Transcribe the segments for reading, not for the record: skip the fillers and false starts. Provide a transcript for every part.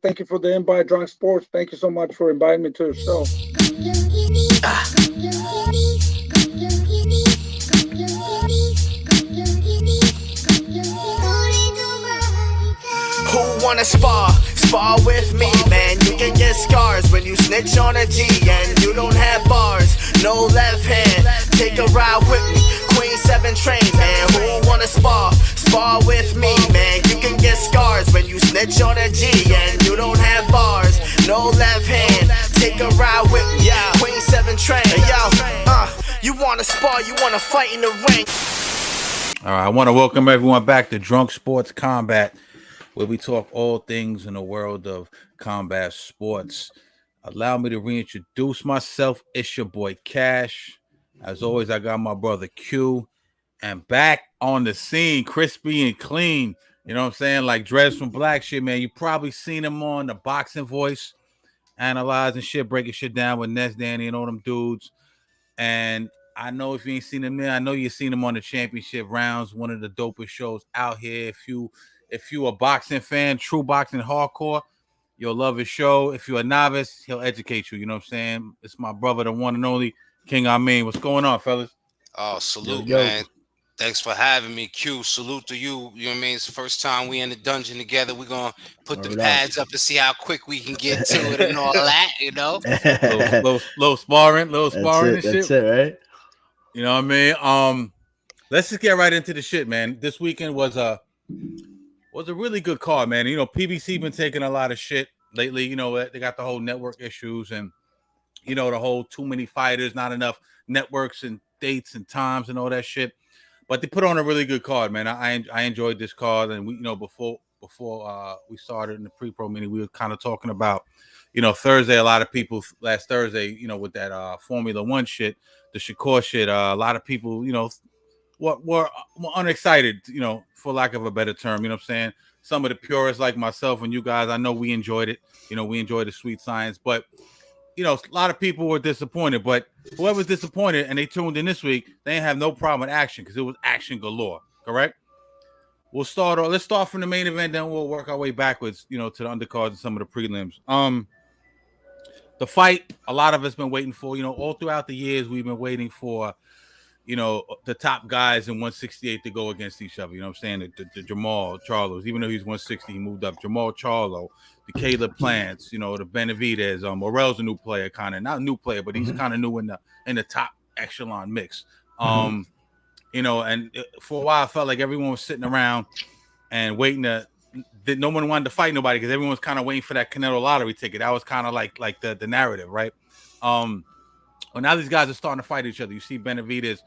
Thank you for the invite, Drunk Sports. Thank you so much for inviting me to your show. Who wanna spar? Spar with me, man. You can get scars when you snitch on a G and you don't have bars. No left hand, take a ride with me. Queen 7 train, man. Who wanna spar? Spar with me, man. You can get scars when you snitch on a G and you don't have bars. No left hand, take a ride with me. Yeah, Queen 7 train. Yo, you wanna spar? You wanna fight in the ring? All right, I want to welcome everyone back to Drunk Sports Combat, where we talk all things in the world of combat sports. Allow me to reintroduce myself. It's your boy Cash. As always, I got my brother Q, and back on the scene, crispy and clean. You know what I'm saying? Like Dreads from Black shit, man. You probably seen him on the Boxing Voice, analyzing shit, breaking shit down with Ness Danny and all them dudes. And I know if you ain't seen him there, I know you've seen him on the championship rounds, one of the dopest shows out here. If you a boxing fan, true boxing hardcore, you'll love his show. If you're a novice, he'll educate you. You know what I'm saying? It's my brother, the one and only King Amin. What's going on, fellas? Oh, salute, man. Thanks for having me, Q. Salute to you. You know what I mean? It's the first time we in the dungeon together. We're going to put the pads up to see how quick we can get to it and all that, you know? little sparring and shit. That's it, right? You know what I mean? Let's just get right into the shit, man. This weekend was a really good card, man. You know, PBC been taking a lot of shit lately. You know, they got the whole network issues and, you know, the whole too many fighters, not enough networks and dates and times and all that shit. But they put on a really good card, man. I enjoyed this card, and we, you know, before we started in the pre-pro meeting, we were kind of talking about, you know, Thursday. A lot of people last Thursday, you know, with that Formula One shit, the Shakur shit. A lot of people, you know, were unexcited, you know, for lack of a better term. You know what I'm saying? Some of the purists like myself and you guys, I know we enjoyed it. You know, we enjoyed the sweet science, but you know, a lot of people were disappointed. But whoever's disappointed and they tuned in this week, they didn't have no problem with action because it was action galore. Correct? Let's start from the main event, then we'll work our way backwards, you know, to the undercards and some of the prelims. The fight, a lot of us been waiting for. You know, all throughout the years, we've been waiting for, you know, the top guys in 168 to go against each other. You know what I'm saying? The Jermall Charlos, even though he's 160, he moved up. Jermall Charlo, the Caleb Plants, you know, the Benavidez. Morel's a new player, kind of not a new player, but he's kind of new in the top echelon mix. You know, and for a while, I felt like everyone was sitting around and waiting that no one wanted to fight nobody because everyone was kind of waiting for that Canelo lottery ticket. That was kind of like the narrative, right? Well, now these guys are starting to fight each other. You see Benavidez,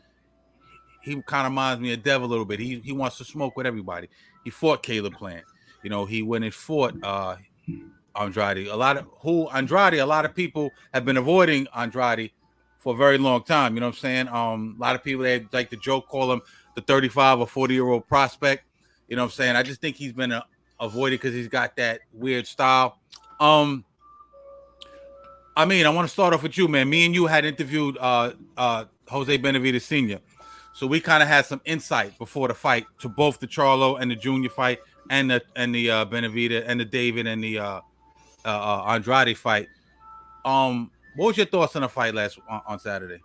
he kind of reminds me of Dev a little bit. He wants to smoke with everybody. He fought Caleb Plant. You know, he went and fought Andrade. A lot of people have been avoiding Andrade for a very long time. You know what I'm saying? A lot of people, they like the joke, call him the 35 or 40-year-old prospect. You know what I'm saying? I just think he's been avoided because he's got that weird style. I mean, I want to start off with you, man. Me and you had interviewed Jose Benavidez Sr. So we kind of had some insight before the fight to both the Charlo and the Junior fight and the Benavidez and the David and the Andrade fight. What was your thoughts on the fight on Saturday?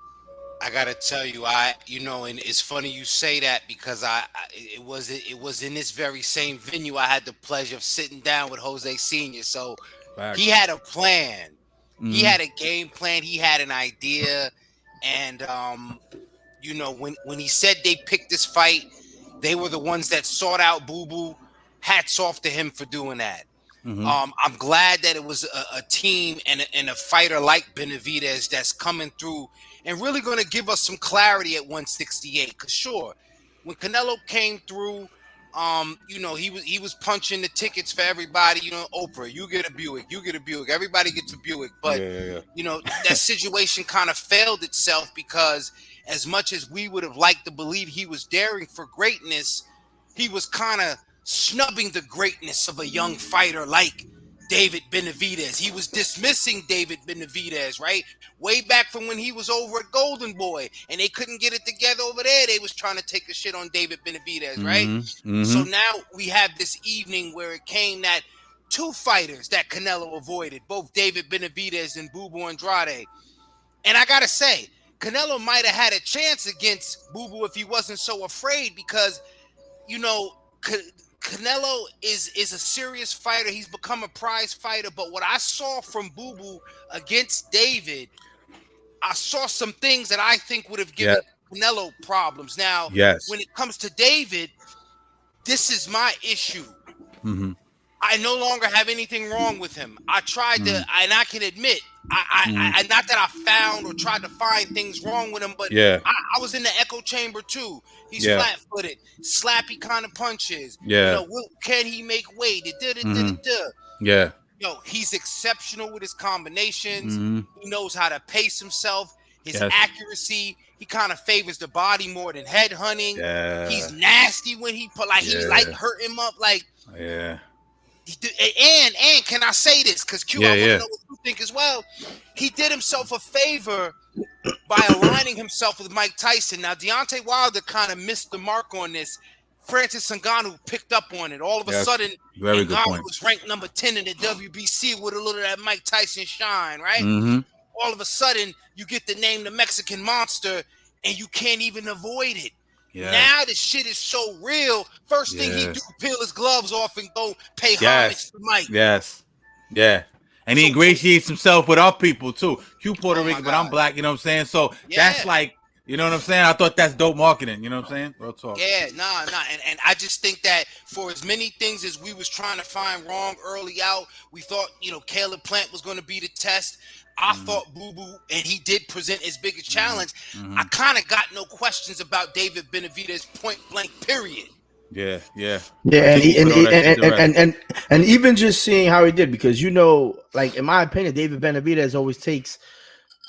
I gotta tell you, you know, and it's funny you say that because it was in this very same venue. I had the pleasure of sitting down with Jose Sr. So he had a plan. Mm-hmm. He had a game plan. He had an idea, and you know, when he said they picked this fight, they were the ones that sought out Boo Boo. Hats off to him for doing that. Mm-hmm. I'm glad that it was a team and a fighter like Benavidez that's coming through and really going to give us some clarity at 168. Because sure, when Canelo came through, you know, he was punching the tickets for everybody. You know, Oprah, you get a Buick, everybody gets a Buick. But you know, that situation kind of failed itself because as much as we would have liked to believe he was daring for greatness, he was kind of snubbing the greatness of a young fighter like David Benavidez. He was dismissing David Benavidez, right? Way back from when he was over at Golden Boy and they couldn't get it together over there. They was trying to take a shit on David Benavidez, right? Mm-hmm. So now we have this evening where it came that two fighters that Canelo avoided, both David Benavidez and Boo Boo Andrade. And I got to say, Canelo might have had a chance against Boo Boo if he wasn't so afraid because, you know, Canelo is a serious fighter. He's become a prize fighter. But what I saw from Boo Boo against David, I saw some things that I think would have given Canelo problems. Now, when it comes to David, this is my issue. Mm-hmm. I no longer have anything wrong with him. I tried to, and I can admit, I not that I found or tried to find things wrong with him, but I was in the echo chamber too. He's flat-footed, slappy kind of punches. Yeah. You know, can he make weight? Yeah. Yo, he's exceptional with his combinations. He knows how to pace himself. His accuracy, he kind of favors the body more than head hunting. Yeah. He's nasty when he put he like hurt him up like. Yeah. And can I say this? Because Q, I want to know what you think as well. He did himself a favor by aligning himself with Mike Tyson. Now, Deontay Wilder kind of missed the mark on this. Francis Ngannou picked up on it. All of a sudden, Ngannou was ranked number 10 in the WBC with a little of that Mike Tyson shine, right? Mm-hmm. All of a sudden, you get the name the Mexican Monster, and you can't even avoid it. Yeah. Now the shit is so real. First thing he do, peel his gloves off and go pay homage to Mike. Yes. Yeah. And he ingratiates himself with our people too. Q Puerto Rican, but I'm black, you know what I'm saying? So that's like, you know what I'm saying? I thought that's dope marketing, you know what I'm saying? Real talk. Yeah, nah. And I just think that for as many things as we was trying to find wrong early out, we thought, you know, Caleb Plant was going to be the test. I thought Boo Boo, and he did present his biggest challenge. I kind of got no questions about David Benavidez point blank, period. Yeah. And even just seeing how he did, because, you know, like in my opinion, David Benavidez always takes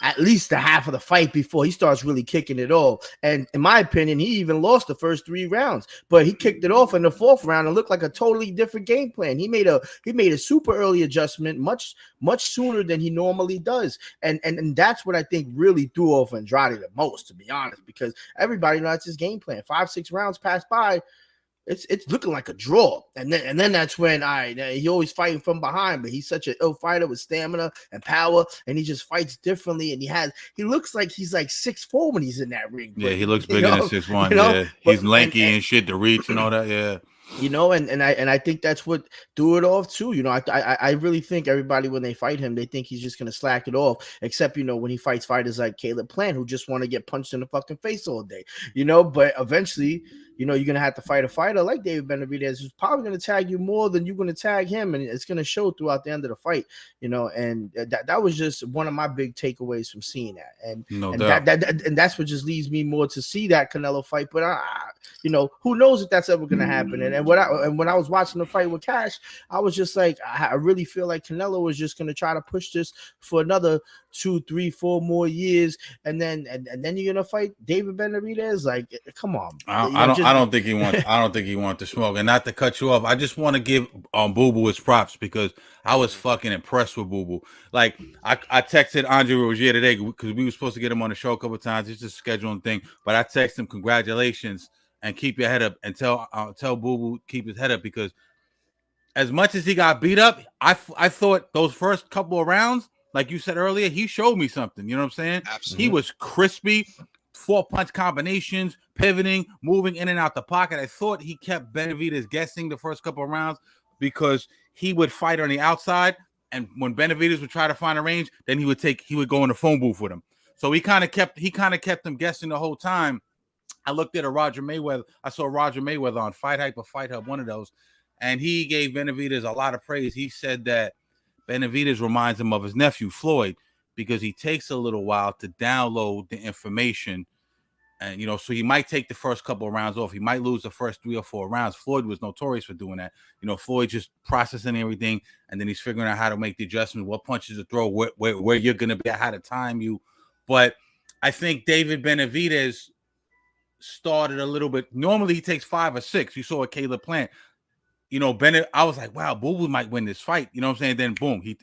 at least the half of the fight before he starts really kicking it off. And in my opinion, he even lost the first 3 rounds, but he kicked it off in the 4th round and looked like a totally different game plan. He made a super early adjustment, much sooner than he normally does. And that's what I think really threw off Andrade the most, to be honest, because everybody knows his game plan. 5-6 rounds passed by. It's looking like a draw, and then that's when he always fighting from behind, but he's such an ill fighter with stamina and power, and he just fights differently, and he looks like he's like 6'4" when he's in that ring. Yeah, he looks bigger than 6'1". Yeah, he's lanky and shit to reach and all that. Yeah. You know, and I think that's what threw it off too. You know, I really think everybody, when they fight him, they think he's just gonna slack it off. Except, you know, when he fights fighters like Caleb Plant, who just want to get punched in the fucking face all day. You know, but eventually, you know, you're gonna have to fight a fighter like David Benavidez, who's probably gonna tag you more than you're gonna tag him, and it's gonna show throughout the end of the fight. You know, and that was just one of my big takeaways from seeing that. And that's what just leads me more to see that Canelo fight. But you know, who knows if that's ever gonna happen? And when I was watching the fight with Cash, I was just like, I really feel like Canelo was just gonna try to push this for another 2, 3, 4 more years, and then you're gonna fight David Benavidez. Like, come on. I don't think he wants to smoke. And not to cut you off, I just want to give Boo Boo his props, because I was fucking impressed with Boo Boo. Like, I texted Andre Rozier today because we were supposed to get him on the show a couple of times. It's just a scheduling thing, but I texted him, congratulations, and keep your head up, and tell Boo Boo keep his head up, because as much as he got beat up, I thought those first couple of rounds, like you said earlier, he showed me something. You know what I'm saying? Absolutely. He was crispy, 4-punch combinations, pivoting, moving in and out the pocket. I thought he kept Benavidez guessing the first couple of rounds, because he would fight on the outside, and when Benavidez would try to find a range, then he would go in the phone booth with him. So he kind of kept him guessing the whole time. I looked at Roger Mayweather. I saw Roger Mayweather on Fight Hype or Fight Hub, one of those, and he gave Benavidez a lot of praise. He said that Benavidez reminds him of his nephew Floyd, because he takes a little while to download the information, and, you know, so he might take the first couple of rounds off. He might lose the first 3 or 4 rounds. Floyd was notorious for doing that. You know, Floyd just processing everything, and then he's figuring out how to make the adjustment, what punches to throw, where you're going to be, how to time you. But I think David Benavidez started a little bit. Normally he takes 5 or 6. You saw a Caleb Plant. You know, Bennett, I was like, wow, Boo Boo might win this fight. You know what I'm saying? Then boom, he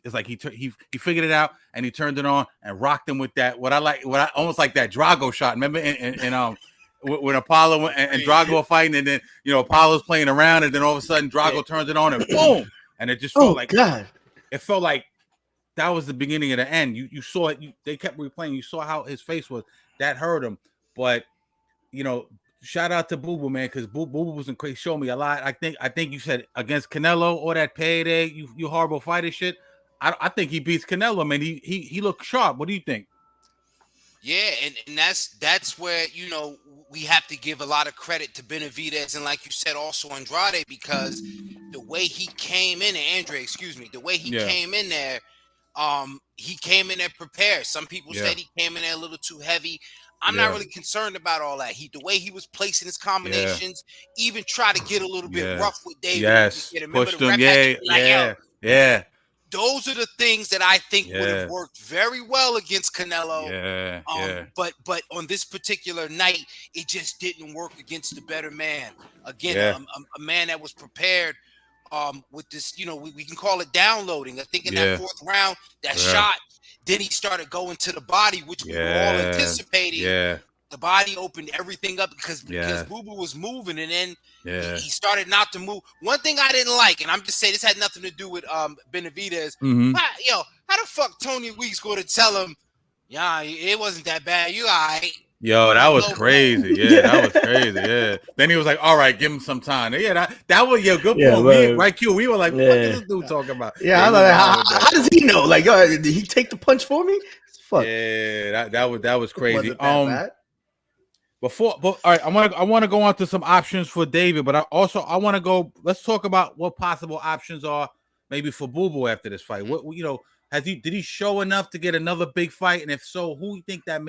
figured it out, and he turned it on and rocked him with that. What I almost like that Drago shot. Remember when Apollo and Drago are fighting, and then, you know, Apollo's playing around, and then all of a sudden Drago turns it on, and boom, and it just felt it felt like that was the beginning of the end. You saw it. They kept replaying. You saw how his face was. That hurt him. But shout out to Boo Boo, man, because Boo Boo was crazy. Showed me a lot. I think you said against Canelo or that payday. You horrible fighter shit. I think he beats Canelo, man. He looked sharp. What do you think? Yeah, and that's where we have to give a lot of credit to Benavidez and, like you said, also Andrade, because the way he came in, the way he came in there, he came in there prepared. Some people said he came in there a little too heavy. I'm not really concerned about all that. The way he was placing his combinations, even try to get a little bit rough with David. Yes, pushed him. Yeah. Those are the things that I think would have worked very well against Canelo. But on this particular night, it just didn't work against the better man. Again, a man that was prepared with this, we can call it downloading. I think in that fourth round, that shot, then he started going to the body, which we were all anticipating. The body opened everything up because Boo Boo was moving, and then he started not to move. One thing I didn't like, and I'm just saying this had nothing to do with Benavidez. How the fuck Tony Weeks going to tell him, it wasn't that bad. You all right. Yo, that was crazy. Yeah, that was crazy. Yeah. Then he was like, all right, give him some time. Yeah, that was good point. Right, Q. We were like, what is this dude talking about? Yeah, I'm like, how does he know? Like, did he take the punch for me? Fuck. Yeah, that was crazy. All right, I want to go on to some options for David, but I want to go. Let's talk about what possible options are maybe for Boo Boo after this fight. What did he show enough to get another big fight? And if so, who you think that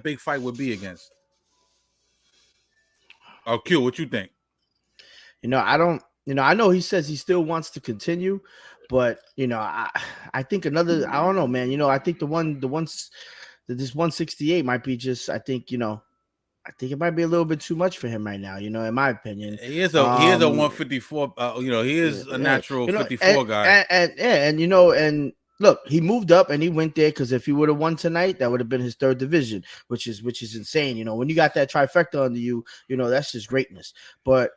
big fight would be against? Oh, Q, what you think? I don't. I know he says he still wants to continue, but I think another. I don't know, man. I think this 168 might be just. I think it might be a little bit too much for him right now, in my opinion. He is a 154. He is a natural 54 guy. And look, he moved up and he went there because if he would have won tonight, that would have been his third division, which is insane. When you got that trifecta under you, that's just greatness. But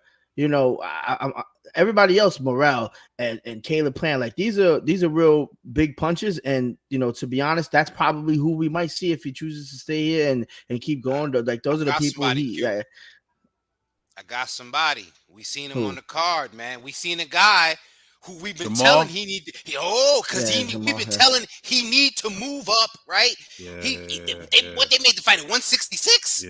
everybody else, Morrell and Caleb Plant, like these are real big punches. And to be honest, that's probably who we might see if he chooses to stay here and keep going. Like those are the people I got somebody. We seen him on the card, man. We seen a guy who we've been telling he need we've been telling he need to move up, right? They made the fight at 166,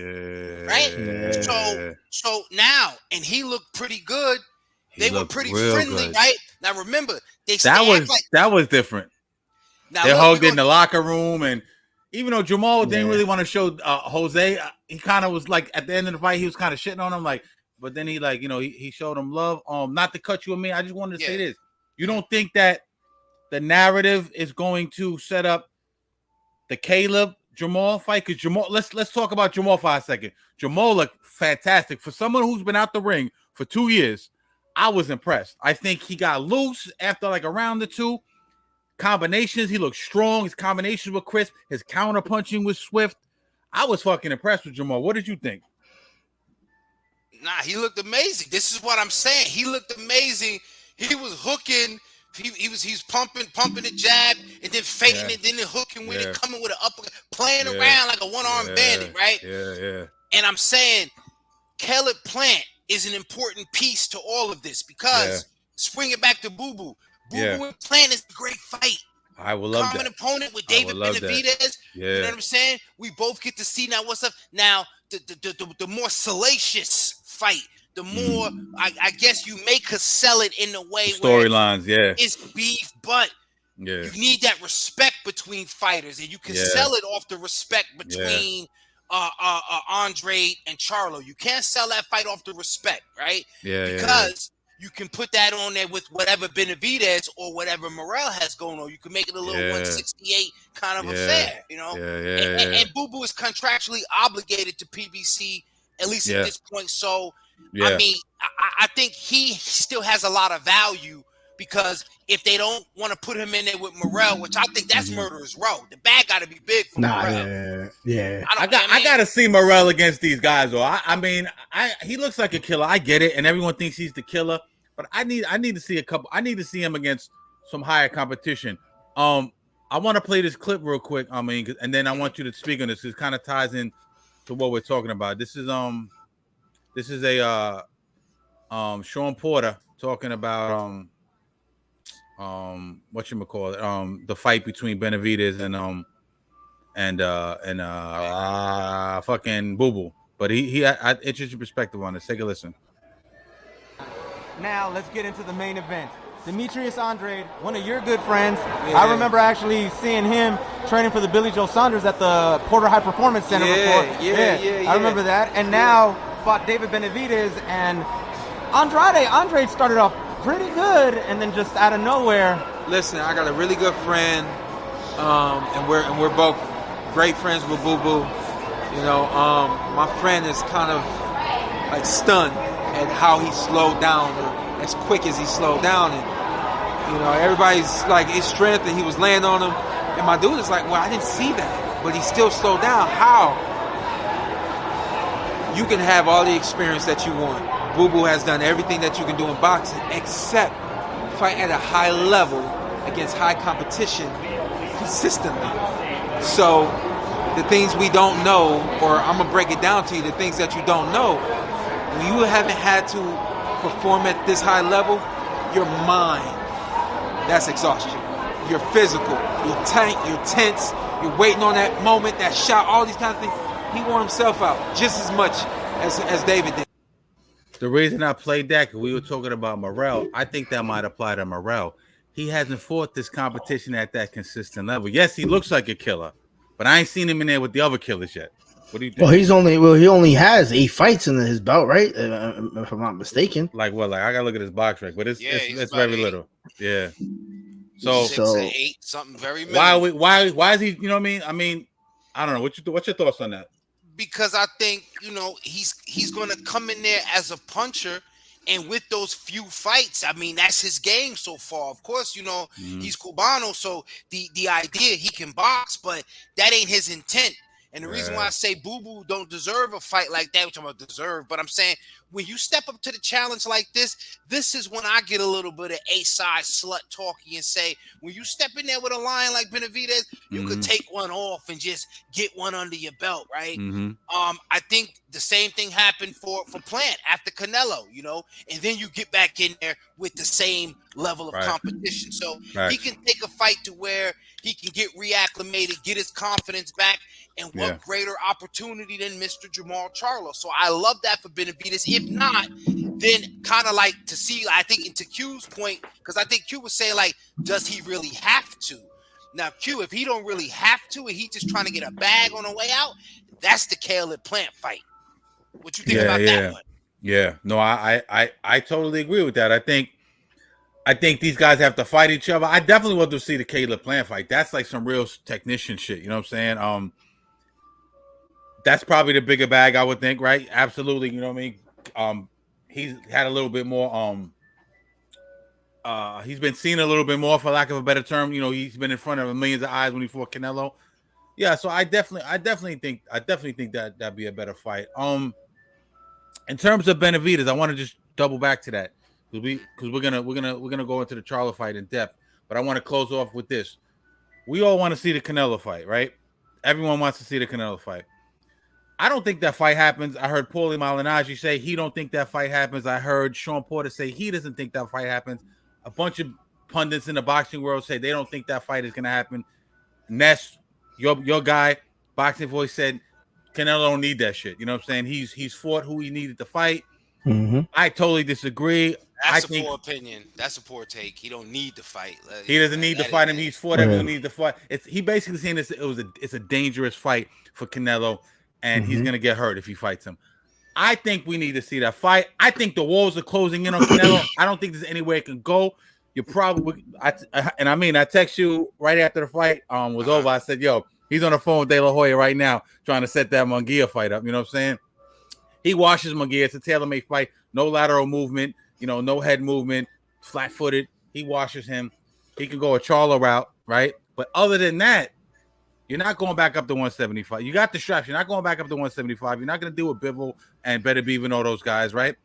right? So now, and he looked pretty good. They were pretty friendly, right? Now remember, that was different. Now, they hugged in the locker room, and even though Jermall didn't really want to show Jose, he kind of was like at the end of the fight, he was kind of shitting on him, like. But then he he showed him love. Not to cut you and me, I just wanted to say this. You don't think that the narrative is going to set up the Caleb Jermall fight? Because Jermall, let's talk about Jermall for a second. Jermall looked fantastic. For someone who's been out the ring for 2 years, I was impressed. I think he got loose after like a round or two. Combinations, he looked strong. His combinations were crisp. His counter punching was swift. I was fucking impressed with Jermall. What did you think? Nah, he looked amazing. This is what I'm saying. He looked amazing. He was hooking. He's pumping the jab and then fading it, then hooking with it, coming with an upper, playing around like a one-armed bandit, right? And I'm saying Caleb Plant is an important piece to all of this because bring it back to Boo Boo. Boo Boo and Plant is a great fight. I will love common opponent with David Benavidez. You know what I'm saying? We both get to see now what's up. Now the more salacious fight, the more I guess you make us sell it in a way storylines, it's beef, but you need that respect between fighters, and you can sell it off the respect between Andrade and Charlo. You can't sell that fight off the respect, right? Because you can put that on there with whatever Benavidez or whatever Morrell has going on. You can make it a little 168 kind of affair, And Boo Boo is contractually obligated to PBC, at least at this point. So, I mean, I think he still has a lot of value because if they don't want to put him in there with Morrell, which I think that's murderer's row, the bag got to be big for Morrell. I got to see Morrell against these guys, though. I mean, he looks like a killer. I get it, and everyone thinks he's the killer. But I need to see a couple. I need to see him against some higher competition. I want to play this clip real quick. I mean, and then I want you to speak on this. It kind of ties in to what we're talking about. This is a Sean Porter talking about whatchamacallit, the fight between Benavidez and fucking Boo Boo. But I interesting perspective on this. Take a listen. Now let's get into the main event. Demetrious Andrade, one of your good friends. Yeah. I remember actually seeing him training for the Billy Joe Saunders at the Porter High Performance Center before. Yeah. I remember that. And now fought David Benavidez and Andrade started off pretty good, and then just out of nowhere. Listen, I got a really good friend, and we're both great friends with Boo Boo. You know, my friend is kind of like stunned at how he slowed down, or as quick as he slowed down, and you know, everybody's like his strength, and he was laying on him, and my dude is like, well, I didn't see that, but he still slowed down. How? You can have all the experience that you want. Boo Boo has done everything that you can do in boxing except fight at a high level against high competition consistently. So the things we don't know, or I'm going to break it down to you, the things that you don't know, when you haven't had to perform at this high level, your mind, that's exhaustion. You're physical, you're tense, you're waiting on that moment, that shot, all these kind of things. He wore himself out just as much as David did. The reason I played that, because we were talking about Morrell, I think that might apply to Morrell. He hasn't fought this competition at that consistent level. Yes, he looks like a killer, but I ain't seen him in there with the other killers yet. What do you think? Well, he only has 8 fights in his belt, right? If I'm not mistaken. Like what? Like I gotta look at his box record, but it's very 8. Little. Yeah. So 6 and 8, something very minimal. Why is he? You know what I mean? I mean, I don't know. What's your thoughts on that? Because I think, you know, he's going to come in there as a puncher, and with those few fights, I mean, that's his game so far. Of course, you know, he's Cubano, so the idea he can box, but that ain't his intent. And the reason why I say Boo Boo don't deserve a fight like that, which I'm going to deserve, but I'm saying when you step up to the challenge like this is when I get a little bit of A-side slut talky and say, when you step in there with a lion like Benavidez, you could take one off and just get one under your belt, right? I think the same thing happened for Plant after Canelo, you know, and then you get back in there with the same level of competition. So he can take a fight to where he can get reacclimated, get his confidence back, and what greater opportunity than Mr. Jermall Charlo. So I love that for Benavidez. If not, then kind of like to see, I think into Q's point, because I think Q was saying, like, does he really have to? Now, Q, if he don't really have to, and he just trying to get a bag on the way out, that's the Caleb Plant fight. What you think about that one? Yeah, no, I totally agree with that. I think these guys have to fight each other. I definitely want to see the Caleb Plant fight. That's like some real technician shit. You know what I'm saying? That's probably the bigger bag, I would think, right? Absolutely. You know what I mean? He's had a little bit more. He's been seen a little bit more, for lack of a better term. You know, he's been in front of millions of eyes when he fought Canelo. Yeah, so I definitely think that'd be a better fight. In terms of Benavidez, I want to just double back to that because we're gonna go into the Charlo fight in depth. But I want to close off with this. We all want to see the Canelo fight, right? Everyone wants to see the Canelo fight. I don't think that fight happens. I heard Paulie Malignaggi say he don't think that fight happens. I heard Sean Porter say he doesn't think that fight happens. A bunch of pundits in the boxing world say they don't think that fight is going to happen. Ness, your guy, Boxing Voice, said Canelo don't need that shit. You know what I'm saying? He's fought who he needed to fight. I totally disagree. That's a poor opinion. That's a poor take. He don't need to fight. He doesn't need to fight him. He's fought everyone needs to fight. He basically saying it's a dangerous fight for Canelo. And he's going to get hurt if he fights him. I think we need to see that fight. I think the walls are closing in on Canelo. I don't think there's any way it can go. You probably, I text you right after the fight was over. I said, yo, he's on the phone with De La Hoya right now trying to set that Munguia fight up. You know what I'm saying? He washes Munguia. It's a tailor-made fight. No lateral movement. You know, no head movement. Flat-footed. He washes him. He can go a Charlo route, right? But other than that, you're not going back up to 175. You got the straps. You're not going back up to 175. You're not going to deal with Bivol and Benavidez and all those guys, right?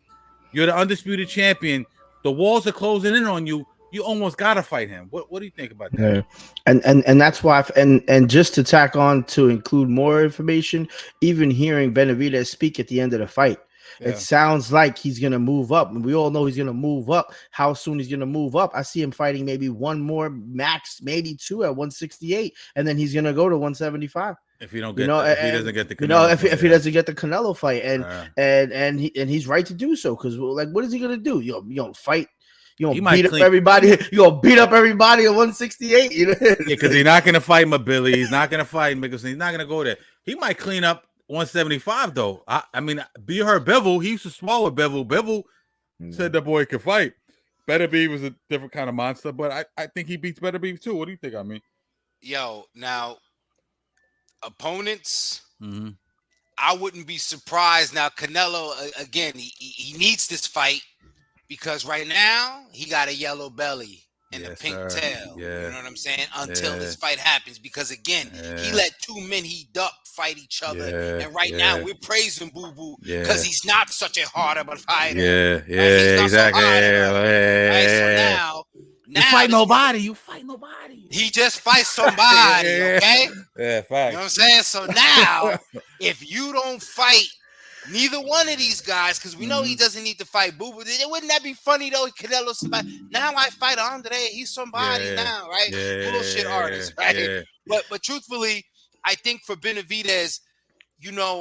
You're the undisputed champion. the walls are closing in on you. You almost gotta fight him. What do you think about that? Yeah. And that's why and just to tack on to include more information, even hearing Benavidez speak at the end of the fight, it sounds like he's gonna move up. And we all know he's gonna move up. How soon he's gonna move up? I see him fighting maybe one more, max, maybe two at 168, and then he's gonna go to 175. If you don't get, if he doesn't get the Canelo if he doesn't get the Canelo fight, and he's right to do so, because like, what is he gonna do? You don't fight. You gonna beat up everybody. You gonna beat up everybody at 168. You know? Yeah, because he's not gonna fight Mabili. He's not gonna fight Mickelson. He's not gonna go there. He might clean up 175 though. I mean, you heard Bivol. He used to swallow Bivol. Bivol said the boy could fight. Beterbiev was a different kind of monster, but I think he beats Beterbiev too. What do you think? I mean, yo, now opponents. I wouldn't be surprised. Now Canelo again. He needs this fight. Because right now, he got a yellow belly and a pink tail. Yeah. You know what I'm saying? Until this fight happens. Because, again, he let two men he ducked fight each other. And right now, we're praising Boo Boo because he's not such a hard of a fighter. Exactly. Right? So now you fight nobody. You fight nobody. He just fights somebody, okay? Yeah, facts. You know what I'm saying? So now, if you don't fight neither one of these guys, because we know he doesn't need to fight Boo Boo. Wouldn't that be funny though? Canelo somebody. Now I fight Andre. He's somebody now, right? Bullshit artist, right? Yeah. But truthfully, I think for Benavidez, you know,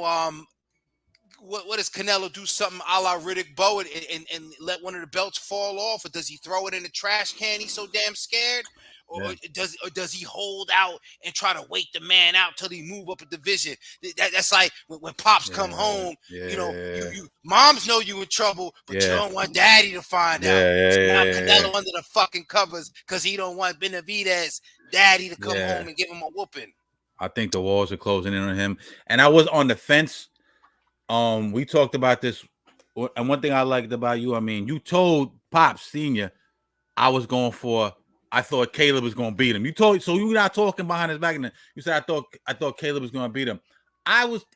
what does Canelo do? Something a la Riddick Bowe and let one of the belts fall off, or does he throw it in the trash can? He's so damn scared. Or does he hold out and try to wait the man out till he move up a division? That's like when pops come home. You know, you moms know you in trouble, but you don't want daddy to find out. So now Canelo under the fucking covers because he don't want Benavidez daddy to come home and give him a whooping. I think the walls are closing in on him, and I was on the fence. We talked about this, and one thing I liked about you, I mean, you told Pops Senior I was going for. I thought Caleb was going to beat him. You told, so you're not talking behind his back, and you said I thought Caleb was going to beat him. I was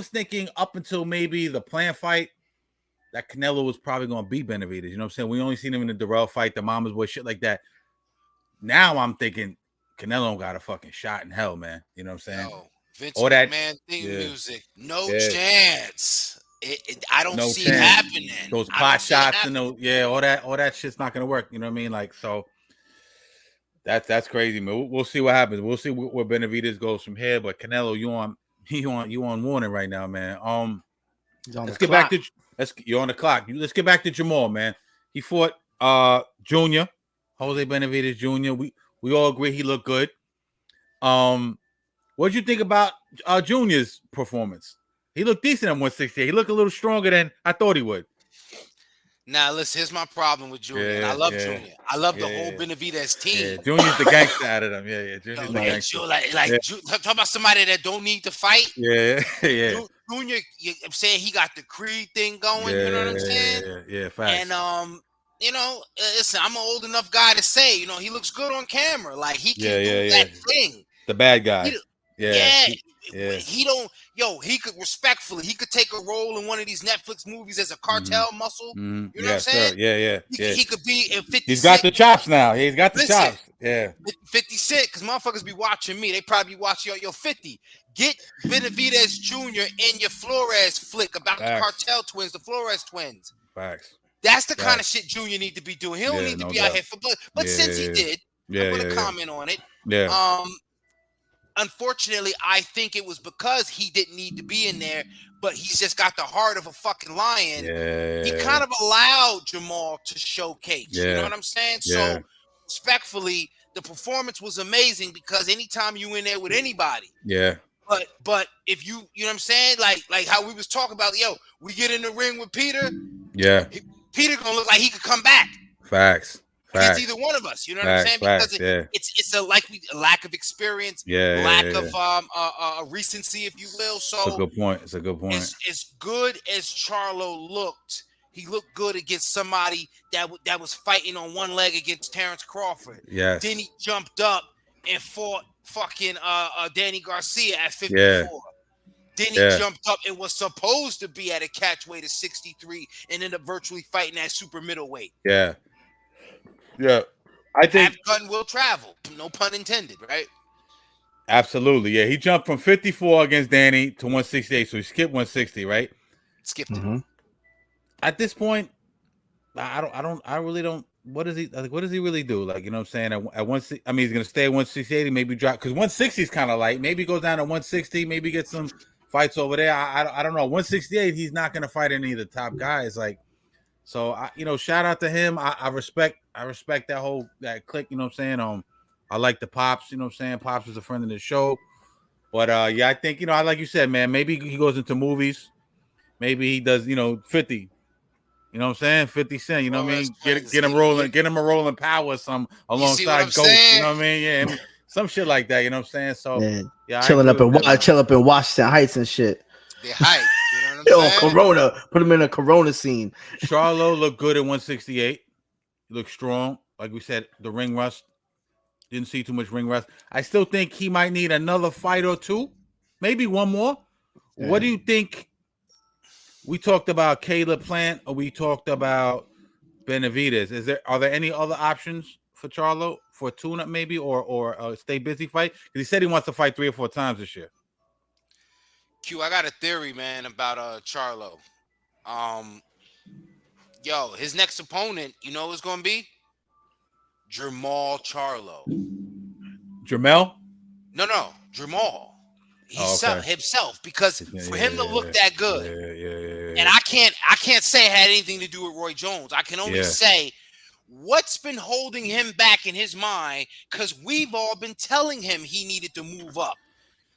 thinking up until maybe the planned fight that Canelo was probably going to beat Benavidez. You know what I'm saying? We only seen him in the Darrell fight, the Mama's Boy, shit like that. Now I'm thinking Canelo got a fucking shot in hell, man. You know what I'm saying? No, Vince McMahon theme music, no chance. I don't see it happening. Those pot shots and all that shit's not going to work. You know what I mean? Like, so. That's crazy, man. We'll see what happens. We'll see where Benavidez goes from here. But Canelo, you on warning right now, man. You're on the clock. Let's get back to Jermall, man. He fought Junior, Jose Benavidez Jr. We all agree he looked good. What'd you think about Junior's performance? He looked decent at 168. He looked a little stronger than I thought he would. Now, listen, here's my problem with Junior. And I love Junior. I love the whole Benavidez team. Yeah, Junior's the gangster out of them. Yeah. Junior's the gangster. Talk about somebody that don't need to fight. Yeah. Junior, I'm saying he got the Creed thing going. You know what I'm saying? Yeah, facts. And you know, listen, I'm an old enough guy to say, you know, he looks good on camera. Like he can do that thing. The bad guy. He could respectfully, he could take a role in one of these Netflix movies as a cartel muscle. You know what I'm saying? He could be in 50 He's got the chops now. He's got the chops. Yeah. 50 Cent, because motherfuckers be watching me. They probably be watching your 50. Get Benavidez Jr. in your Flores flick about the cartel twins, the Flores twins. Facts. That's the kind of shit Junior need to be doing. He don't need to be out here for blood. But since he did, I'm going to comment on it. Yeah. Unfortunately, I think it was because he didn't need to be in there, but he's just got the heart of a fucking lion. He kind of allowed Jermall to showcase. You know what I'm saying? So, respectfully, the performance was amazing because anytime you in there with anybody. But if you know what I'm saying? Like how we was talking about, we get in the ring with Peter. Peter gonna look like he could come back. Facts. It's either one of us, you know what I'm saying? Because it's a lack of experience, lack of recency, if you will. So it's a good point. It's a good point. As good as Charlo looked, he looked good against somebody that was fighting on one leg against Terrence Crawford. Yes. Then he jumped up and fought fucking Danny Garcia at 54. Then he jumped up and was supposed to be at a catch weight of 63 and ended up virtually fighting at super middleweight. Yeah, I think Half gun will travel. No pun intended, right? absolutely. Yeah, he jumped from 54 against Danny to 168, so he skipped 160, right? Skipped it. At this point, I really don't. What does he like? What does he really do? Like, you know what I'm saying? At 160, I mean, he's gonna stay at 168, maybe drop because 160 is kind of light. Maybe goes down to 160, maybe get some fights over there. I don't know. 168, he's not gonna fight any of the top guys. Like, so shout out to him. I respect that click. You know what I'm saying? I like the Pops. You know what I'm saying? Pops is a friend of the show. But yeah, I think I like you said, man. Maybe he goes into movies. Maybe he does 50. You know what I'm saying? 50 Cent, you know what I mean? Get him rolling, get him a rolling power some alongside Ghost, saying? you know what I mean? Yeah, some shit like that, you know what I'm saying? So yeah, chill up in Washington Heights and shit. The hype, you know what I'm saying? Corona, put him in a Corona scene. Charlo looked good at 168. He looked strong. Like we said, the ring rust. Didn't see too much ring rust. I still think he might need another fight or two, maybe one more. Yeah. What do you think? We talked about Caleb Plant, or we talked about Benavidez. Are there any other options for Charlo for a tune-up maybe, or a stay busy fight? Because he said he wants to fight 3 or 4 times this year. Q, I got a theory, man, about Charlo. His next opponent, you know who's gonna be? Jermall Charlo. Jermall? No, Jermall. Himself, because for him to look that good, and I can't say it had anything to do with Roy Jones. I can only say what's been holding him back in his mind, because we've all been telling him he needed to move up.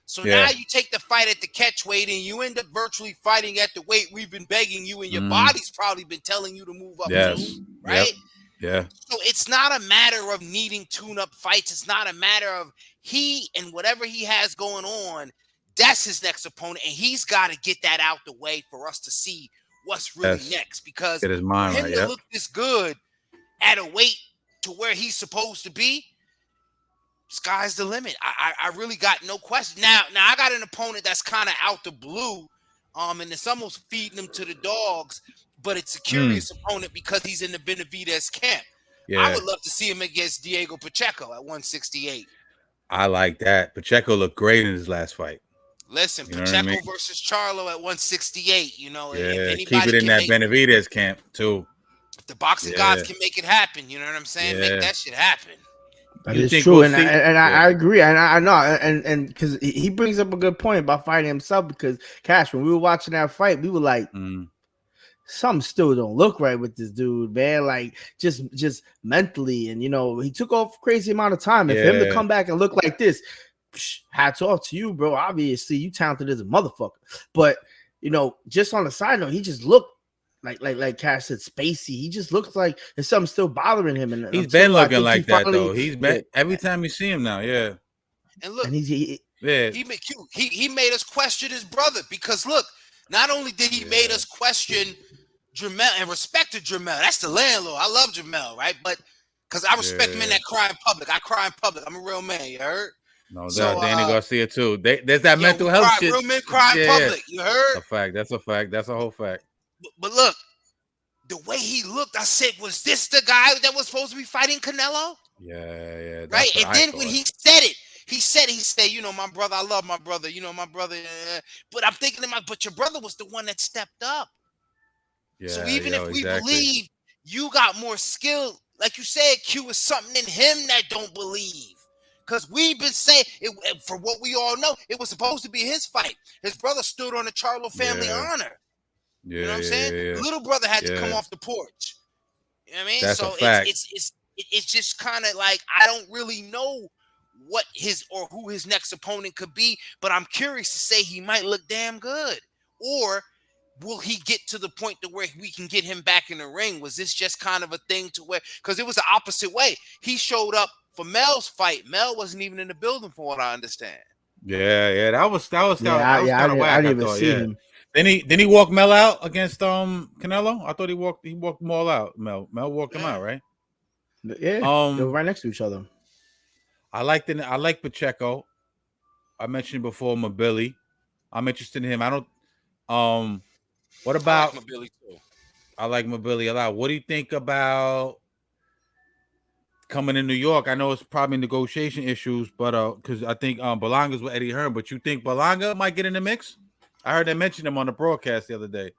So now you take the fight at the catch weight and you end up virtually fighting at the weight we've been begging you, and your body's probably been telling you to move up too, right? Yep. Yeah. So it's not a matter of needing tune-up fights. It's not a matter of he and whatever he has going on. That's his next opponent, and he's got to get that out the way for us to see what's really next. Because his mind for him to look this good at a weight to where he's supposed to be, sky's the limit. I really got no question. Now I got an opponent that's kind of out the blue, and it's almost feeding him to the dogs, but it's a curious opponent because he's in the Benavidez camp. Yeah. I would love to see him against Diego Pacheco at 168. I like that. Pacheco looked great in his last fight. Listen, Pacheco versus Charlo at 168. If keep it in that Benavidez camp too. If the boxing gods can make it happen, you know what I'm saying? Make that shit happen. That is true, and I agree, and I know, and because he brings up a good point about fighting himself. Because Cash, when we were watching that fight, we were like, something still don't look right with this dude, man. Like just mentally, and he took off a crazy amount of time. And for him to come back and look like this, hats off to you, bro. Obviously, you talented as a motherfucker. But just on the side note, he just looked like Cash said, spacey. He just looks like there's something still bothering him. And he's been looking like that though. He's been every time you see him now, And look, and he made us question his brother, because look, not only did he made us question Jermall and respect to Jermall. That's the landlord. I love Jermall, right? But because I respect men that cry in public. I cry in public. I'm a real man. You heard? No, Danny Garcia too. There's that mental health shit. Real men cry in public. You heard? A fact. That's a fact. That's a whole fact. But look, the way he looked, I said, was this the guy that was supposed to be fighting Canelo? Yeah. Right. And then when he said it, he said, my brother, I love my brother. My brother. But I'm thinking but your brother was the one that stepped up. Yeah, so even if we believe you got more skill, like you said, Q, is something in him that don't believe. Because we've been saying, for what we all know, it was supposed to be his fight. His brother stood on the Charlo family honor. Yeah, you know what I'm saying? Yeah. Little brother had to come off the porch. You know what I mean? That's so a fact. It's just kind of like, I don't really know what who his next opponent could be, but I'm curious to say he might look damn good. Or will he get to the point to where we can get him back in the ring? Was this just kind of a thing to where, because it was the opposite way. He showed up for Mel's fight. Mel wasn't even in the building, from what I understand. Yeah, that was kind of whack. I didn't even see him. Then he walk Mel out against Canelo. I thought he walked them all out. Mel walked him out, right? Yeah, they were right next to each other. I like Pacheco. I mentioned before Mabili. I'm interested in him. I don't. What about? I like Mabili too. I like Mabili a lot. What do you think about coming in New York. I know it's probably negotiation issues, but because I think Berlanga's with Eddie Hearn. But you think Berlanga might get in the mix? I heard they mention him on the broadcast the other day.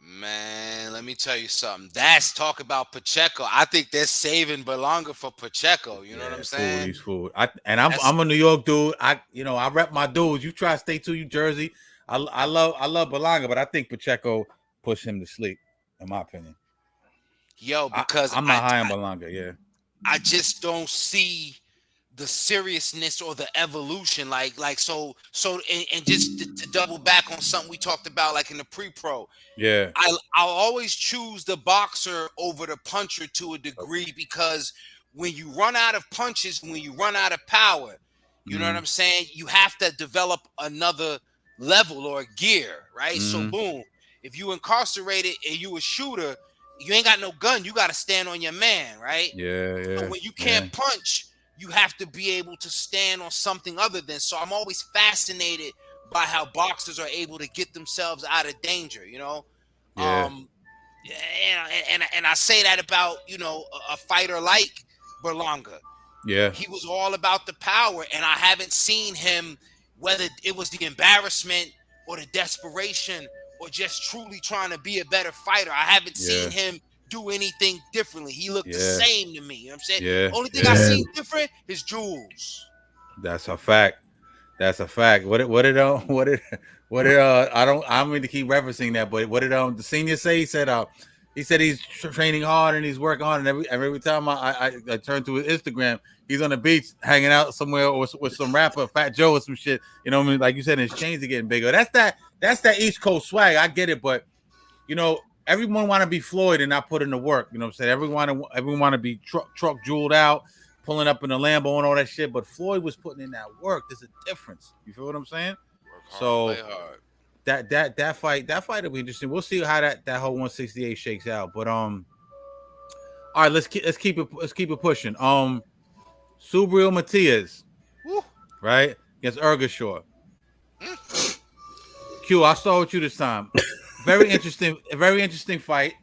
Man, let me tell you something. That's talk about Pacheco. I think they're saving Berlanga for Pacheco. You know what I'm saying? He's food. I'm a New York dude. I rep my dudes. You try to stay to New Jersey. I love Berlanga, but I think Pacheco pushed him to sleep, in my opinion. Yo, because I'm not high on Berlanga. Yeah, I just don't see the seriousness or the evolution, so and just to double back on something we talked about, like in the pre-pro. Yeah, I'll always choose the boxer over the puncher to a degree, because when you run out of punches, when you run out of power, you know what I'm saying, you have to develop another level or gear, right? So boom, if you incarcerated and you a shooter, you ain't got no gun, you got to stand on your man, right? Yeah. So when you can't punch, you have to be able to stand on something other than. So I'm always fascinated by how boxers are able to get themselves out of danger, you know? Yeah. And I say that about, a fighter like Berlanga. Yeah. He was all about the power, and I haven't seen him, whether it was the embarrassment or the desperation or just truly trying to be a better fighter. I haven't seen him do anything differently. He looked the same to me. You know what I'm saying? Yeah. Only thing I seen different is jewels. That's a fact. What did I don't mean to keep referencing that, but what did the senior say? He said he's training hard and he's working hard, and every time I turn to his Instagram, he's on the beach hanging out somewhere with some rapper, Fat Joe or some shit. You know what I mean? Like you said, his chains are getting bigger. That's that East Coast swag. I get it, but everyone want to be Floyd and not put in the work. You know what I'm saying? Everyone want to be truck jeweled out, pulling up in the Lambo and all that shit. But Floyd was putting in that work. There's a difference. You feel what I'm saying? Work hard. That fight will be interesting. We'll see how that whole 168 shakes out. But all right, let's keep it pushing. Subriel Matías, right, against Ergashev. Q, I'll start with you this time. Very interesting fight.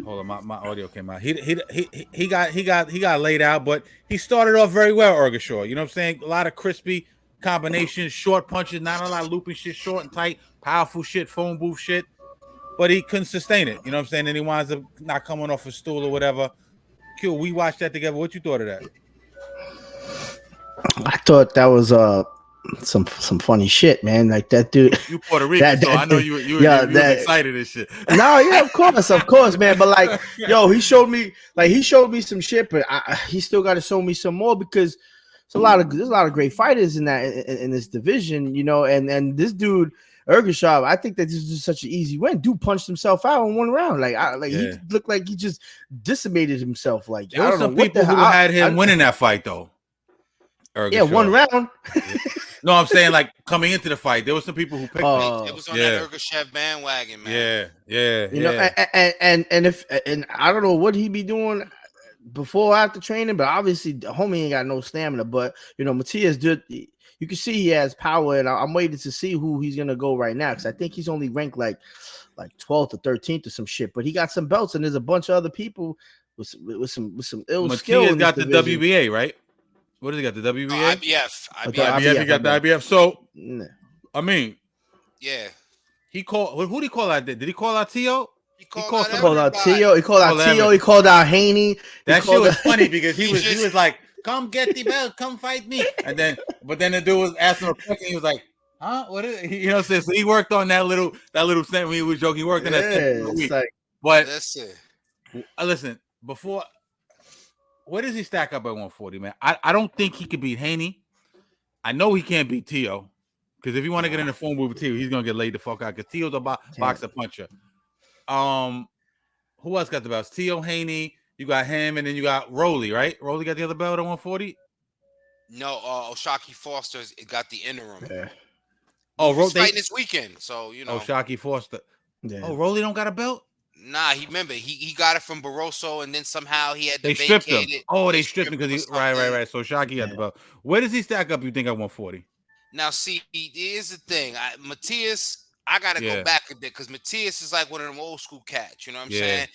Hold on, my audio came out. He got laid out, but he started off very well, Ergashev. You know what I'm saying? A lot of crispy combinations, short punches, not a lot of looping shit, short and tight, powerful shit, phone booth shit. But he couldn't sustain it. You know what I'm saying? And he winds up not coming off a stool or whatever. Q, we watched that together. What you thought of that? I thought that was some funny shit, man. Like that dude. You Puerto Rican, so I know you was excited and shit. No, yeah, of course, man. But like, he showed me some shit, but he still got to show me some more, because there's a lot of great fighters in this division, and this dude Ergashev, I think that this is just such an easy win. Dude punched himself out in one round. He looked like he just decimated himself. Like, there were some people who had him winning that fight though. Ergashev. Yeah, one round. No, I'm saying like coming into the fight, there were some people who picked him. It was on that Ergashev bandwagon, man. Yeah. And I don't know what he be doing before or after training, but obviously the homie ain't got no stamina. But Matías did. You can see he has power, and I'm waiting to see who he's gonna go right now, because I think he's only ranked like 12th or 13th or some shit. But he got some belts, and there's a bunch of other people with some ill skill. Matías got the WBA, right? What does he got? The WBA? IBF. He got the IBF. So, I mean, yeah. He called. Who did he call out? Did he call out Tio? He called out Tio. He called out Tio. He called out Haney. That shit was funny because he was like, "Come get the belt. Come fight me." And then, but then the dude was asking him a question. He was like, "Huh? What is it?" You know what I'm saying? So he worked on that little sentence when he was joking. He worked on that sentence. But that's it. Listen, before. Where does he stack up at 140, man? I don't think he could beat Haney. I know he can't beat Tio, because if you want to get in the phone booth with Tio, he's gonna get laid the fuck out, because Tio's a boxer puncher. Who else got the belts? Tio, Haney. You got him, and then you got Rolly, right? Rolly got the other belt at 140. No, O'Shaquie Foster's got the interim. Yeah. Oh, he's fighting this weekend, so O'Shaquie Foster. Yeah. Oh, Rolly don't got a belt. Nah, he got it from Barroso, and then somehow he had to they stripped him. it. Oh, they stripped him because he right. So Shohjahon got the belt. Where does he stack up? You think at 140? Now, see, here's the thing. Matías, I gotta go back a bit, because Matías is like one of them old school cats. You know what I'm saying?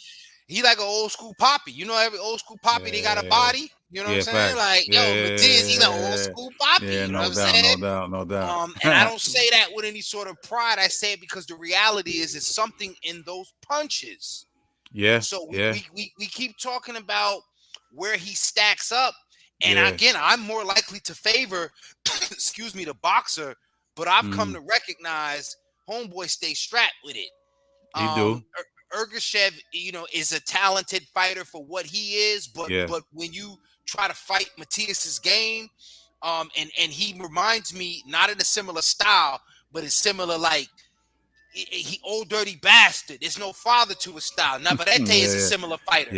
He like an old school poppy. You know, every old school poppy, they got a body. You know what I'm saying? Facts. Like, yo, Matias, he's an old school poppy. Yeah, you know no what I'm doubt, saying? no doubt. And I don't say that with any sort of pride. I say it because the reality is it's something in those punches. Yeah. So we keep talking about where he stacks up. And again, I'm more likely to favor, excuse me, the boxer, but I've come to recognize homeboy stay strapped with it. He do. Ergashev, you know, is a talented fighter for what he is, but when you try to fight Matias's game, and he reminds me not in a similar style, but it's similar like he old dirty bastard. There's no father to his style. Navarrete is a similar fighter.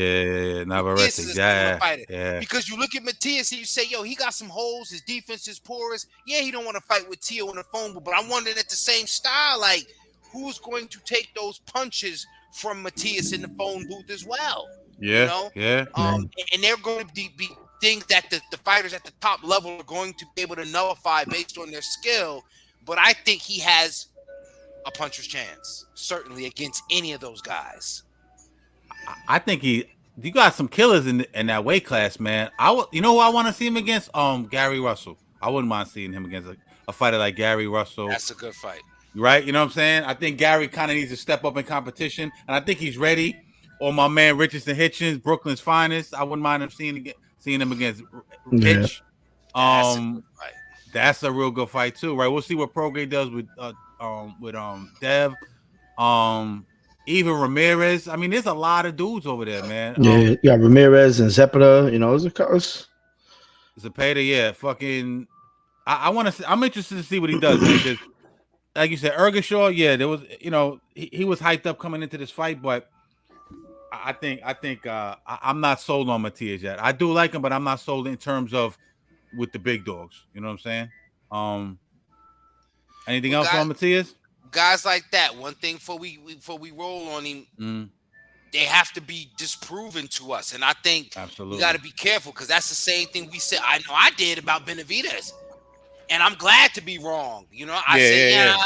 Navarrete is a similar fighter. Yeah. Because you look at Matias and you say, yo, he got some holes. His defense is porous. Yeah, he don't want to fight with Tio in the phone booth, but I'm wondering at the same style, like, who's going to take those punches from Matias in the phone booth as well? Yeah, you know? And they're going to be things that the fighters at the top level are going to be able to nullify based on their skill. But I think he has a puncher's chance, certainly against any of those guys. I think you got some killers in that weight class, man. You know who I want to see him against? Gary Russell. I wouldn't mind seeing him against a fighter like Gary Russell. That's a good fight. Right? You know what I'm saying? I think Gary kind of needs to step up in competition, and I think he's ready. Or my man Richardson Hitchens, Brooklyn's finest. I wouldn't mind him seeing him against Hitch. That's a real good fight too, right? We'll see what Prograde does with Dev. Even Ramirez. I mean, there's a lot of dudes over there, man. Yeah, Ramirez and Zepeda, you know, Zepeda, yeah. Fucking I'm interested to see what he does, man, because like you said, Ergashev, yeah, there was, you know, he was hyped up coming into this fight, but I think I'm not sold on Matias yet. I do like him, but I'm not sold in terms of with the big dogs. You know what I'm saying? Anything else on Matias? Guys like that, one thing before we roll on him, they have to be disproven to us, and I think we got to be careful because that's the same thing we said. I know I did about Benavidez. And I'm glad to be wrong. You know, I said,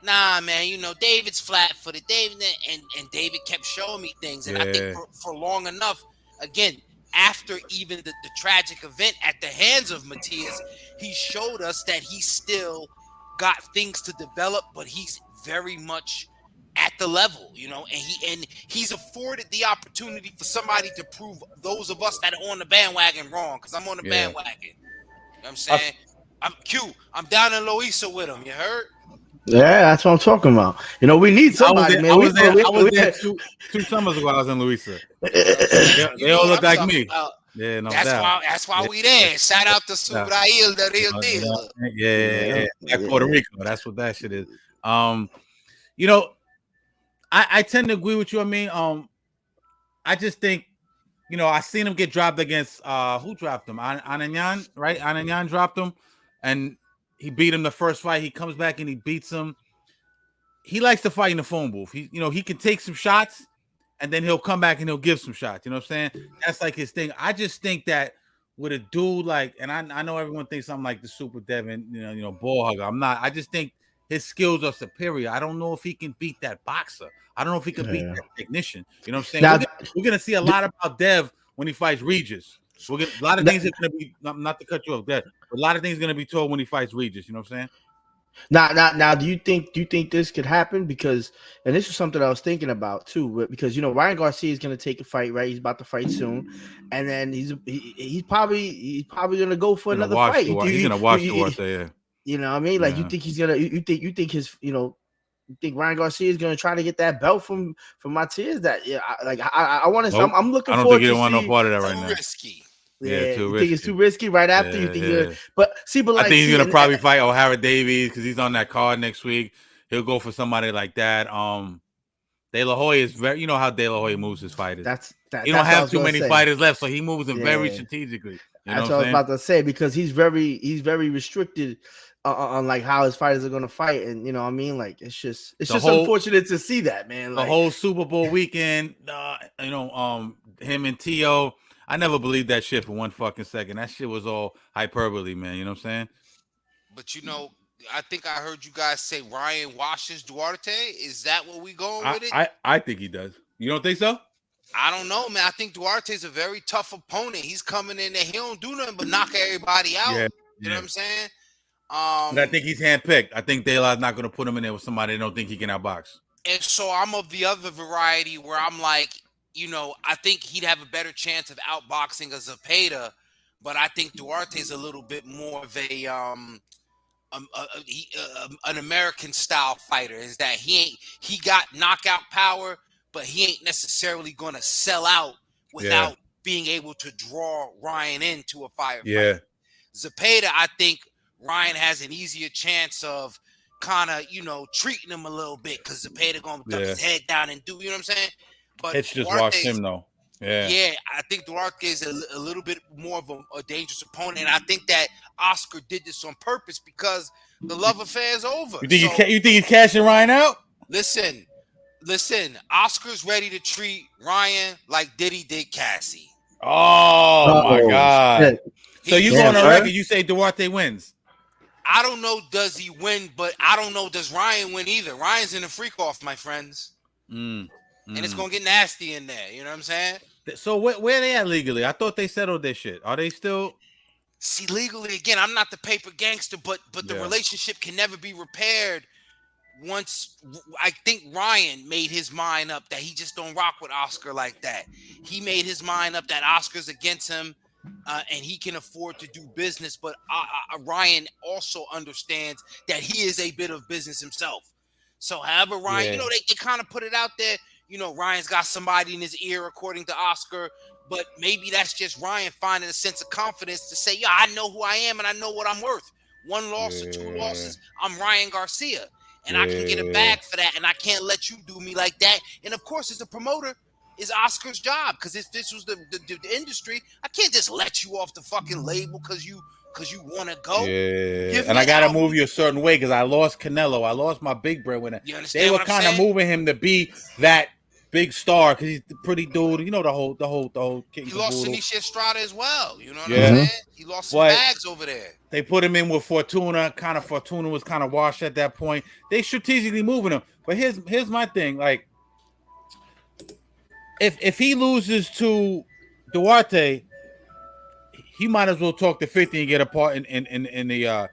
nah, man, you know, David's flat-footed. And David kept showing me things. And I think for long enough, again, after even the tragic event at the hands of Matias, he showed us that he still got things to develop, but he's very much at the level, you know, and he's afforded the opportunity for somebody to prove those of us that are on the bandwagon wrong, because I'm on the bandwagon. You know what I'm saying? I'm down in Loíza with him. You heard? Yeah, that's what I'm talking about. You know, we need somebody, man. I was there two summers ago. I was in Loíza. They all look like me. Yeah, no doubt. That's why we there. Shout out to Subriel, the real deal. Yeah. Puerto Rico. That's what that shit is. You know, I tend to agree with you. I mean, I just think, you know, I seen him get dropped against who dropped him? Ananyan, right? Ananyan dropped him, and he beat him the first fight. He comes back and he beats him. He likes to fight in the phone booth. He can take some shots, and then he'll come back and he'll give some shots. You know what I'm saying? That's like his thing. I just think that with a dude like, and I know everyone thinks I'm like the super Devin, you know, ball hugger. I'm not. I just think his skills are superior. I don't know if he can beat that boxer. I don't know if he can beat that technician. You know what I'm saying? Now, we're gonna see a lot about Dev when he fights Regis. A lot of things are gonna be not to cut you off, Dev, but a lot of things are gonna be told when he fights Regis. You know what I'm saying? Now, do you think this could happen? Because, and this is something I was thinking about too, because, you know, Ryan Garcia is going to take a fight, right? He's about to fight soon, and then he's probably going to go for another fight. He's going to watch the watch there. You know what I mean? Like, you think he's gonna? You think his? You know, you think Ryan Garcia is going to try to get that belt from Matias? That I want to. Nope. I'm looking. I don't think he don't want no part of that right now. Risky. Yeah, too risky. Think it's too risky right after? You think but like, I think he's gonna probably fight O'Hara Davies because he's on that card next week. He'll go for somebody like that. De La Hoya is very, you know how De La Hoya moves his fighters. He don't have too many fighters left, so he moves them very strategically. That's what I was about to say, because he's very restricted on like how his fighters are gonna fight, and you know what I mean, like it's just unfortunate to see that, man. The whole Super Bowl weekend, you know, him and Tio. I never believed that shit for one fucking second. That shit was all hyperbole, man. You know what I'm saying? But, you know, I think I heard you guys say Ryan washes Duarte. Is that what we going with it? I think he does. You don't think so? I don't know, man. I think Duarte's a very tough opponent. He's coming in there. He don't do nothing but knock everybody out. Yeah, You know what I'm saying? But I think he's handpicked. I think Daylight's not going to put him in there with somebody they don't think he can outbox. And so I'm of the other variety where I'm like, I think he'd have a better chance of outboxing a Zepeda, but I think Duarte's a little bit more of an American style fighter. Is that he got knockout power, but he ain't necessarily going to sell out without being able to draw Ryan into a firefight. Yeah. Zepeda, I think Ryan has an easier chance of kind of, treating him a little bit because Zepeda going to duck his head down and do, you know what I'm saying? But It's just watch him, though. Yeah, I think Duarte is a little bit more of a dangerous opponent, and I think that Oscar did this on purpose because the love affair is over. You think he's cashing Ryan out? Listen. Oscar's ready to treat Ryan like Diddy did Cassie. Oh my God! Shit. So you go on a record? You say Duarte wins? I don't know. Does he win? But I don't know. Does Ryan win either? Ryan's in a freak off, my friends. And it's gonna get nasty in there. You know what I'm saying? So where are they at legally? I thought they settled their shit. Are they still? See, legally, again, I'm not the paper gangster, but the relationship can never be repaired. Once I think Ryan made his mind up that he just don't rock with Oscar like that. He made his mind up that Oscar's against him, and he can afford to do business. But Ryan also understands that he is a bit of business himself. So, however, Ryan, they kind of put it out there. Ryan's got somebody in his ear, according to Oscar, but maybe that's just Ryan finding a sense of confidence to say, I know who I am and I know what I'm worth. 1 loss or 2 losses, I'm Ryan Garcia, and I can get a bag for that, and I can't let you do me like that. And, of course, as a promoter, is Oscar's job, because if this was the industry, I can't just let you off the fucking label because you want to go. And I gotta move you a certain way because I lost Canelo. I lost my big breadwinner. They were kind of moving him to be that big star because he's a pretty dude. The whole. He lost Tanisha Estrada as well. You know what I'm saying? He lost some bags over there. They put him in with Fortuna. Fortuna was kind of washed at that point. They strategically moving him. But here's my thing. Like, if he loses to Duarte, he might as well talk to 50 and get a part in the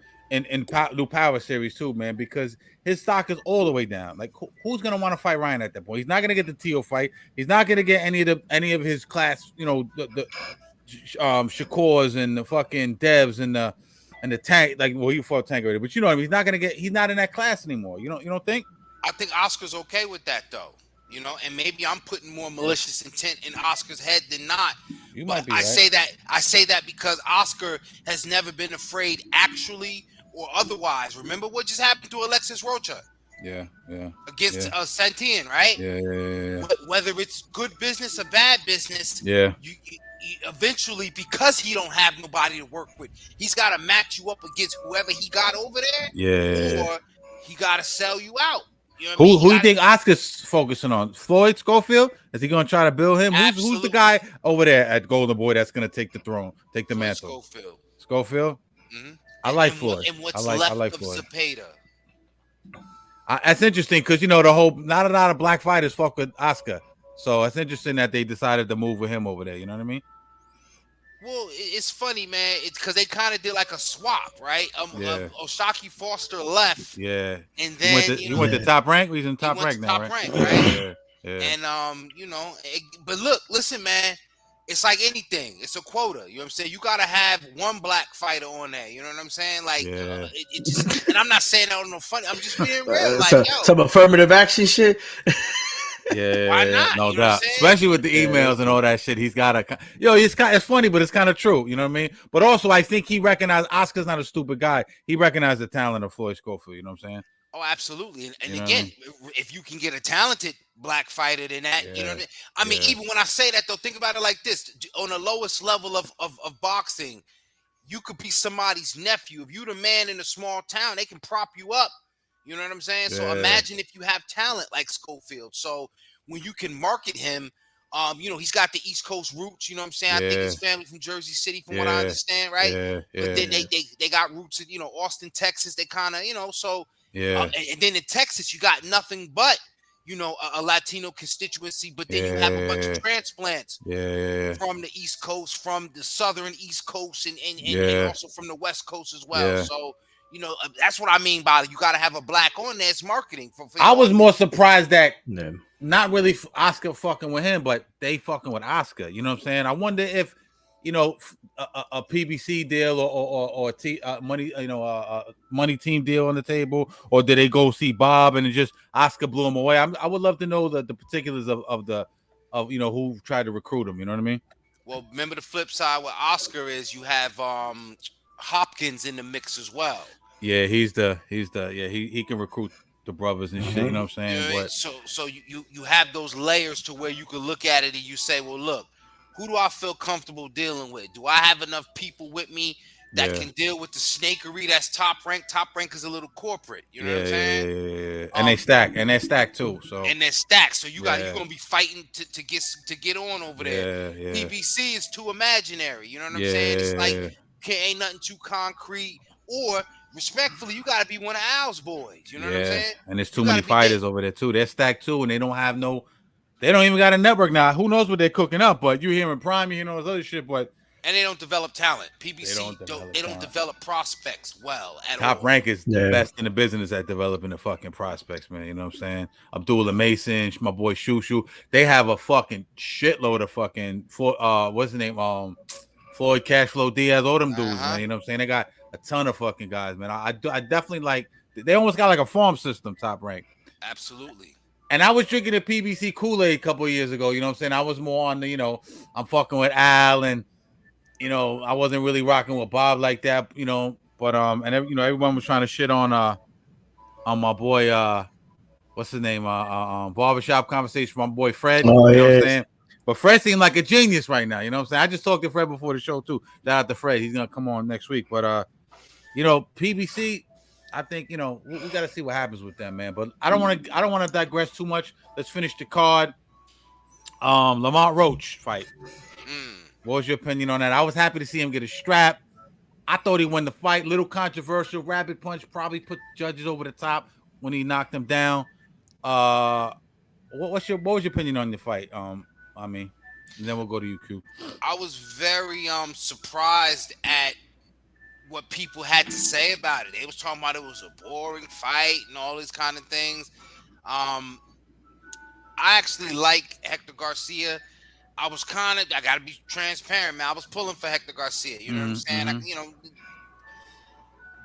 New Power Series too, man, because his stock is all the way down. Like, who's gonna want to fight Ryan at that point? He's not gonna get the Tio fight. He's not gonna get any of his class, the Shakurs and the fucking Devs and the Tank. Like, well, he fought Tank already, but you know what I mean. He's not in that class anymore. You don't think? I think Oscar's okay with that though. And maybe I'm putting more malicious intent in Oscar's head than not. You might be I right. say that because Oscar has never been afraid, actually or otherwise. Remember what just happened to Alexis Rocha? Yeah. Against Santian, right? Yeah. Whether it's good business or bad business, you eventually, because he don't have nobody to work with, he's got to match you up against whoever he got over there. Yeah. Or he got to sell you out. Who do you think Oscar's focusing on? Floyd Schofield? Is he going to try to build him? Who's the guy over there at Golden Boy that's going to take the throne, take the mantle? Schofield? Mm-hmm. I like Floyd. And what's I left like of Floyd. Zepeda? That's interesting because the whole not a lot of black fighters fuck with Oscar, so it's interesting that they decided to move with him over there. You know what I mean? Well, it's funny, man. It's because they kind of did like a swap, right? Oshaki Foster left. Yeah. And then he went to Top Rank. He's in Top Rank now, right? Yeah. And but listen, man. It's like anything. It's a quota. You know what I'm saying? You gotta have one black fighter on there. You know what I'm saying? Like, it just. And I'm not saying that on no funny. I'm just being real. Like, some affirmative action shit. Yeah, why not? No doubt. Especially with the emails and all that shit. He's got a it's funny, but it's kind of true. You know what I mean? But also, I think he recognized Oscar's not a stupid guy. He recognized the talent of Floyd Schofield. You know what I'm saying? Oh, absolutely. And again, if you can get a talented black fighter, then that, you know what I mean? Even when I say that, though, think about it like this. On the lowest level of boxing, you could be somebody's nephew. If you're the man in a small town, they can prop you up. You know what I'm saying? So imagine if you have talent like Schofield. So when you can market him, he's got the East Coast roots. You know what I'm saying? I think his family from Jersey City, from what I understand, right? But then they got roots in Austin, Texas. They kind of so and then in Texas you got nothing but you know, a Latino constituency, but then you have a bunch of transplants from the East Coast, from the Southern East Coast, and also from the West Coast as well. So, you know, that's what I mean by you got to have a black on there. It's marketing. I was more surprised that not really Oscar fucking with him, but they fucking with Oscar. You know what I'm saying? I wonder if, you know, a PBC deal or money, you know, money team deal on the table, or did they go see Bob and just Oscar blew him away? I would love to know the particulars of you know, who tried to recruit him. You know what I mean? Well, remember the flip side with Oscar is you have Hopkins in the mix as well. Yeah, he can recruit the brothers and shit. You know what I'm saying? Yeah, so you have those layers to where you can look at it and you say, well, look, who do I feel comfortable dealing with? Do I have enough people with me that can deal with the snakery that's top rank? Top rank is a little corporate. You know what I'm saying? And they stack, and they're stacked too. So they're stacked. So you're gonna be fighting to get on over there. PBC is too imaginary. You know what I'm saying? It's like ain't nothing too concrete. Or respectfully, you gotta be one of Al's boys. You know what I'm saying? And there's too many fighters over there too. They're stacked too, and they don't have they don't even got a network now. Who knows what they're cooking up? But you hearing Prime, you know, this other shit. But and they don't develop talent. PBC they don't develop prospects well at all. Top Rank is the best in the business at developing the fucking prospects, man. You know what I'm saying? Abdullah Mason, my boy Shushu. They have a fucking shitload of fucking what's his name? Floyd Cashflow Diaz, all them dudes, man. You know what I'm saying? They got a ton of fucking guys, man. I definitely like. They almost got like a farm system. Top Rank. Absolutely. And I was drinking the PBC Kool-Aid a couple of years ago. You know what I'm saying? I was more on the, you know, I'm fucking with Al, and you know, I wasn't really rocking with Bob like that, you know. But and you know, everyone was trying to shit on my boy, what's his name? Barbershop Conversation, my boy Fred. You know what I'm saying? But Fred seemed like a genius right now. You know what I'm saying? I just talked to Fred before the show too. Shout out to Fred. He's gonna come on next week. But you know, PBC. I think, you know, we got to see what happens with them, man. But I don't want to digress too much. Let's finish the card. Lamont Roach fight. What was your opinion on that? I was happy to see him get a strap. I thought he won the fight. Little controversial. Rabbit punch probably put judges over the top when he knocked him down. What was your opinion on the fight? I mean, and then we'll go to you, Q. I was very surprised at what people had to say about it. They was talking about it was a boring fight and all these kind of things. I actually like Hector Garcia. I gotta be transparent, man. I was pulling for Hector Garcia. You know what I'm saying? You know,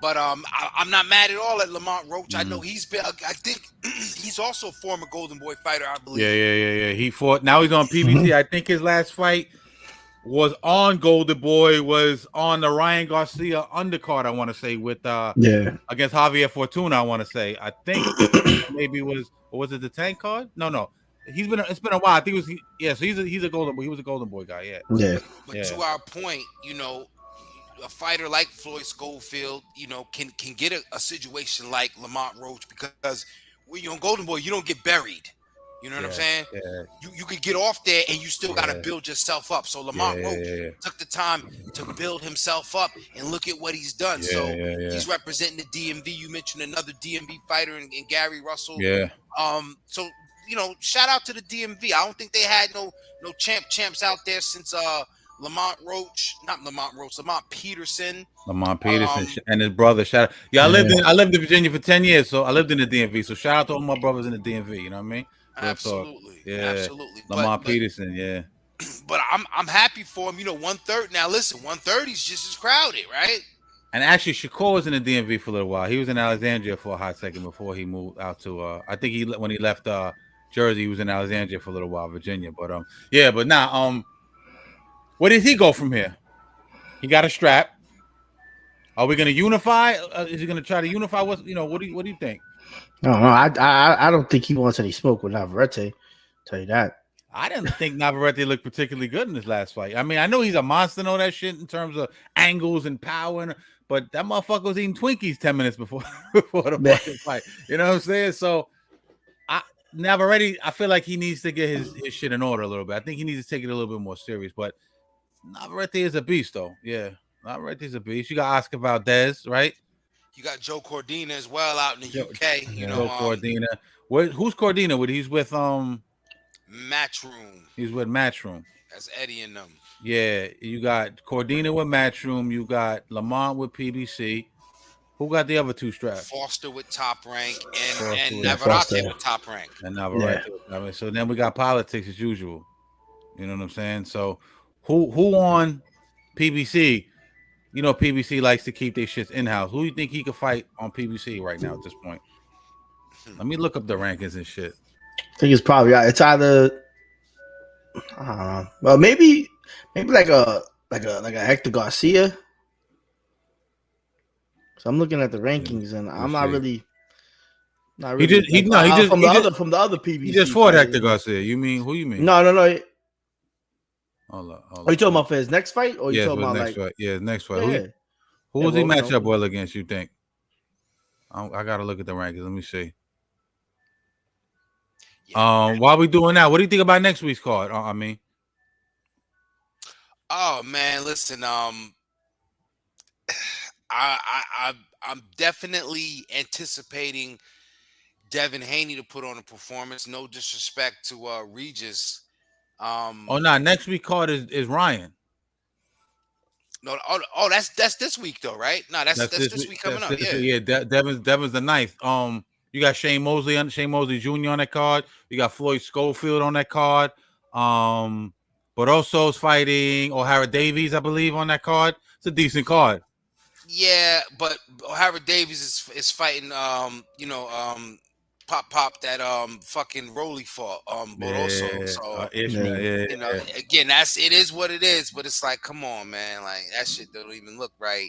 but I'm not mad at all at Lamont Roach. I know he's been. I think he's also a former Golden Boy fighter, I believe. Yeah. He fought. Now he's on PBC. I think his last fight was on Golden Boy, was on the Ryan Garcia undercard, I want to say, with against Javier Fortuna, I want to say. I think maybe was it the Tank card? No. It's been a while. I think it was so he's a Golden Boy. He was a Golden Boy guy, But to our point, you know, a fighter like Floyd Schofield, you know, can get a situation like Lamont Roach, because when you're on Golden Boy, you don't get buried. You know what I'm saying? You could get off there and you still got to build yourself up. So Lamont Roach took the time to build himself up, and look at what he's done. He's representing the DMV. You mentioned another DMV fighter in Gary Russell. So, you know, shout out to the DMV. I don't think they had no champs out there since Lamont Peterson and his brother. Shout out. I lived in Virginia for 10 years, so I lived in the DMV. So shout out to all my brothers in the DMV. You know what I mean? Absolutely. Absolutely. Lamont Peterson, But I'm happy for him. You know, 130. Now listen, 130 is just as crowded, right? And actually, Shakur was in the DMV for a little while. He was in Alexandria for a hot second before he moved out to. I think when he left Jersey, he was in Alexandria for a little while, Virginia. But but now where did he go from here? He got a strap. Are we going to unify? Is he going to try to unify? What do you think? No, I don't think he wants any smoke with Navarrete. Tell you that. I didn't think Navarrete looked particularly good in his last fight. I mean, I know he's a monster and all that shit in terms of angles and power, but that motherfucker was eating Twinkies 10 minutes before the fucking fight. You know what I'm saying? So Navarrete, I feel like he needs to get his shit in order a little bit. I think he needs to take it a little bit more serious. But Navarrete is a beast, though. Yeah, Navarrete is a beast. You got Oscar Valdez, right? You got Joe Cordina as well out in the UK. Joe Cordina. Who's Cordina with? He's with Matchroom. He's with Matchroom. That's Eddie and them. Yeah, you got Cordina with Matchroom. You got Lamont with PBC. Who got the other two straps? Foster with Top Rank and Navarrete with Top Rank. And Navarrete. Yeah. I mean, so then we got politics as usual. You know what I'm saying? So who on PBC? You know, PBC likes to keep their shits in-house. Who do you think he could fight on PBC right now at this point? Let me look up the rankings and shit. I think it's either I don't know. Well, maybe like a Hector Garcia. So I'm looking at the rankings and I'm not really. From the other PBC. He just fought Hector Garcia. You mean who? You mean? No. Hold on. Are you talking about for his next fight, or you talking about next fight? Yeah, next fight. Yeah. Who was he match up well against? You think? I gotta look at the rankings. Let me see. While we doing that, what do you think about next week's card? I mean, oh man, listen. I'm definitely anticipating Devin Haney to put on a performance. No disrespect to Regis. Next week card is Ryan. No, that's this week though, right? No, that's this week coming up. Devin's the 9th. You got Shane Mosley Jr. on that card. You got Floyd Schofield on that card. But also is fighting O'Hara Davies, I believe, on that card. It's a decent card. Yeah, but O'Hara Davies is fighting Pop that fucking Rolly fought Boroso. So again, it is what it is, but it's like, come on, man, like that shit don't even look right.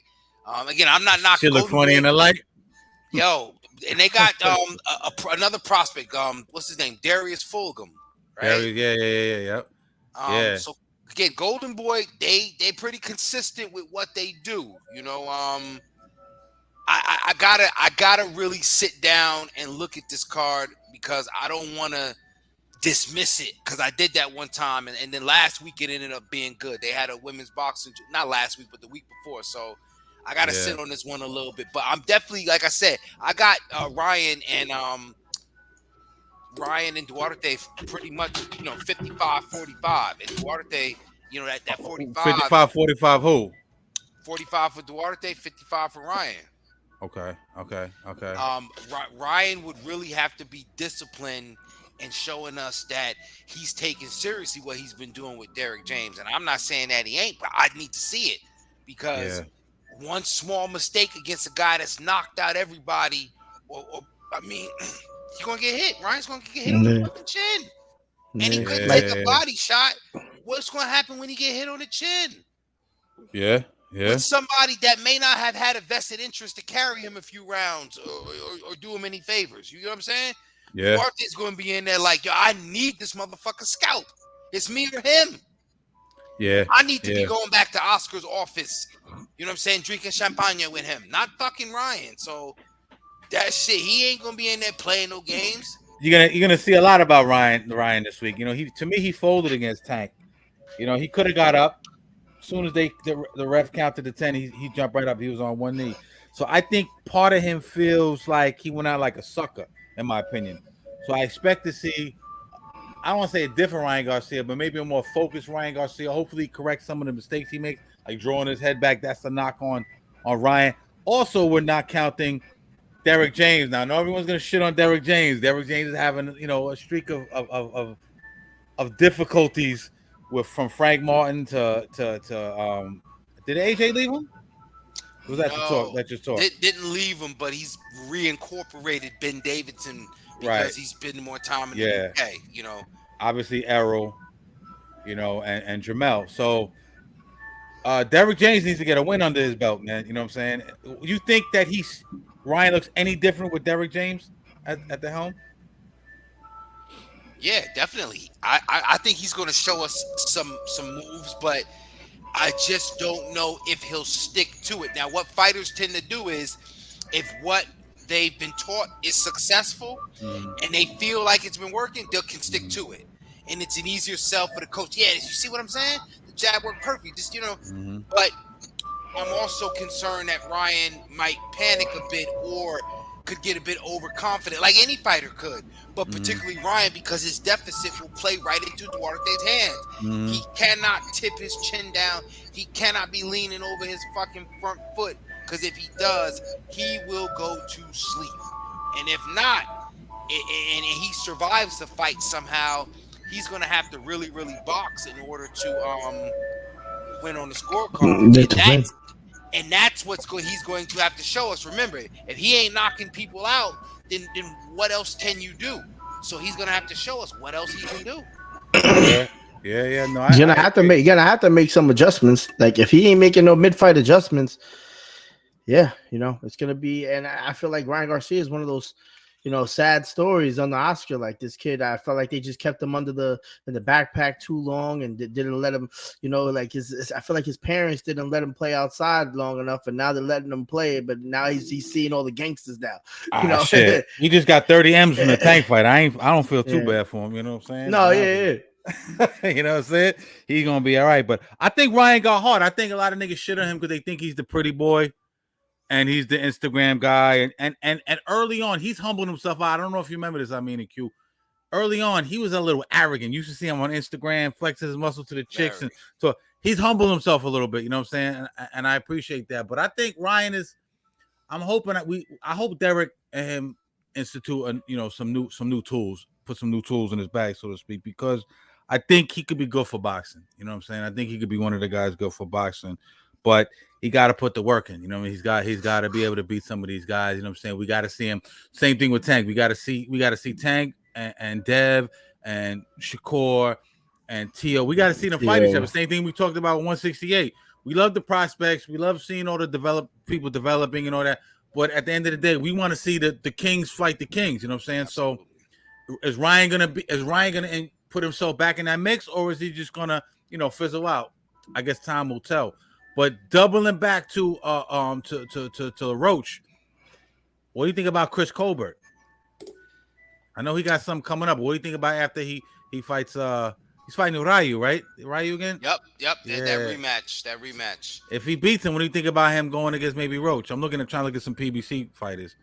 Again, I'm not knocking. Shit look funny in the light. Yo, and they got another prospect. What's his name? Darius Fulgham, right? Yeah. So again, Golden Boy, they pretty consistent with what they do. You know, I gotta really sit down and look at this card because I don't want to dismiss it because I did that one time and then last week it ended up being good. They had a women's boxing, not last week but the week before, so I gotta sit on this one a little bit. But I'm definitely, like I said, I got Ryan and Duarte pretty much 55-45, and Duarte, that 45 55-45 who? 45 for Duarte, 55 for Ryan. Okay. Ryan would really have to be disciplined and showing us that he's taking seriously what he's been doing with Derek James. And I'm not saying that he ain't, but I need to see it because one small mistake against a guy that's knocked out everybody, he's gonna get hit. Ryan's gonna get hit on the fucking chin, and he could take a body shot. What's gonna happen when he get hit on the chin? Yeah. With somebody that may not have had a vested interest to carry him a few rounds or do him any favors. You know what I'm saying? Yeah. Duarte's going to be in there like, yo, I need this motherfucker scalp. It's me or him. Yeah. I need to be going back to Oscar's office. You know what I'm saying? Drinking champagne with him, not fucking Ryan. So that shit, he ain't going to be in there playing no games. You're gonna see a lot about Ryan this week. To me, he folded against Tank. He could have got up. As soon as the ref counted to 10, he jumped right up. He was on one knee. So I think part of him feels like he went out like a sucker, in my opinion. So I expect to see, I don't want to say a different Ryan Garcia, but maybe a more focused Ryan Garcia. Hopefully correct some of the mistakes he makes, like drawing his head back. That's the knock on Ryan. Also, we're not counting Derek James. Now, no, everyone's going to shit on Derek James. Derek James is having, a streak of difficulties from Frank Martin to did AJ leave him? Was that the talk? That just talk? Didn't leave him, but he's reincorporated Ben Davidson because he's been more time in the UK. Obviously Errol, and Jermall. So Derek James needs to get a win under his belt, man. You know what I'm saying? You think that Ryan looks any different with Derek James at the helm? Yeah, definitely. I think he's going to show us some moves, but I just don't know if he'll stick to it. Now, what fighters tend to do is if what they've been taught is successful and they feel like it's been working, they can stick to it. And it's an easier sell for the coach. Yeah, you see what I'm saying? The jab worked perfect. Just, But I'm also concerned that Ryan might panic a bit or could get a bit overconfident, like any fighter could. But particularly Ryan, because his deficit will play right into Duarte's hands. He cannot tip his chin down. He cannot be leaning over his fucking front foot, because if he does, he will go to sleep. And if not, and he survives the fight somehow, he's going to have to really, really box in order to win on the scorecard. And that's what's he's going to have to show us. Remember, if he ain't knocking people out, then what else can you do? So he's going to have to show us what else he can do. Yeah. No, you're gonna have to make some adjustments. Like if he ain't making no mid-fight adjustments, it's gonna be. And I feel like Ryan Garcia is one of those, sad stories on the Oscar. Like this kid, I felt like they just kept him under the backpack too long and didn't let him, like I feel like his parents didn't let him play outside long enough, and now they're letting him play. But now he's seeing all the gangsters now. Shit. He just got 30 M's from the Tank fight. I don't feel too bad for him. You know what I'm saying? No, yeah. You know what I'm saying? He's gonna be all right. But I think Ryan got hard. I think a lot of niggas shit on him because they think he's the pretty boy and he's the Instagram guy. And early on, he's humbled himself out. I don't know if you remember this, and Q. Early on, he was a little arrogant. You used to see him on Instagram, flex his muscle to the chicks. And so he's humbled himself a little bit, you know what I'm saying? And I appreciate that. But I think Ryan is, I hope Derek and him institute some new tools, put some new tools in his bag, so to speak, because I think he could be good for boxing. You know what I'm saying? I think he could be one of the guys good for boxing, but he got to put the work in. You know what I mean? He's got to be able to beat some of these guys. You know what I'm saying? We got to see him. Same thing with Tank. We got to see Tank and Dev and Shakur and Tio. We got to see them fight each other. Same thing we talked about 168. We love the prospects. We love seeing all the people developing and all that. But at the end of the day, we want to see the kings fight the kings. You know what I'm saying? So is Ryan gonna put himself back in that mix, or is he just gonna fizzle out? I guess time will tell. But doubling back to Roach, what do you think about Chris Colbert? I know he got something coming up. What do you think about after he fights? He's fighting Ryu, right? Ryu again? Yep. Yeah. That rematch. If he beats him, what do you think about him going against maybe Roach? I'm trying to look at some PBC fighters.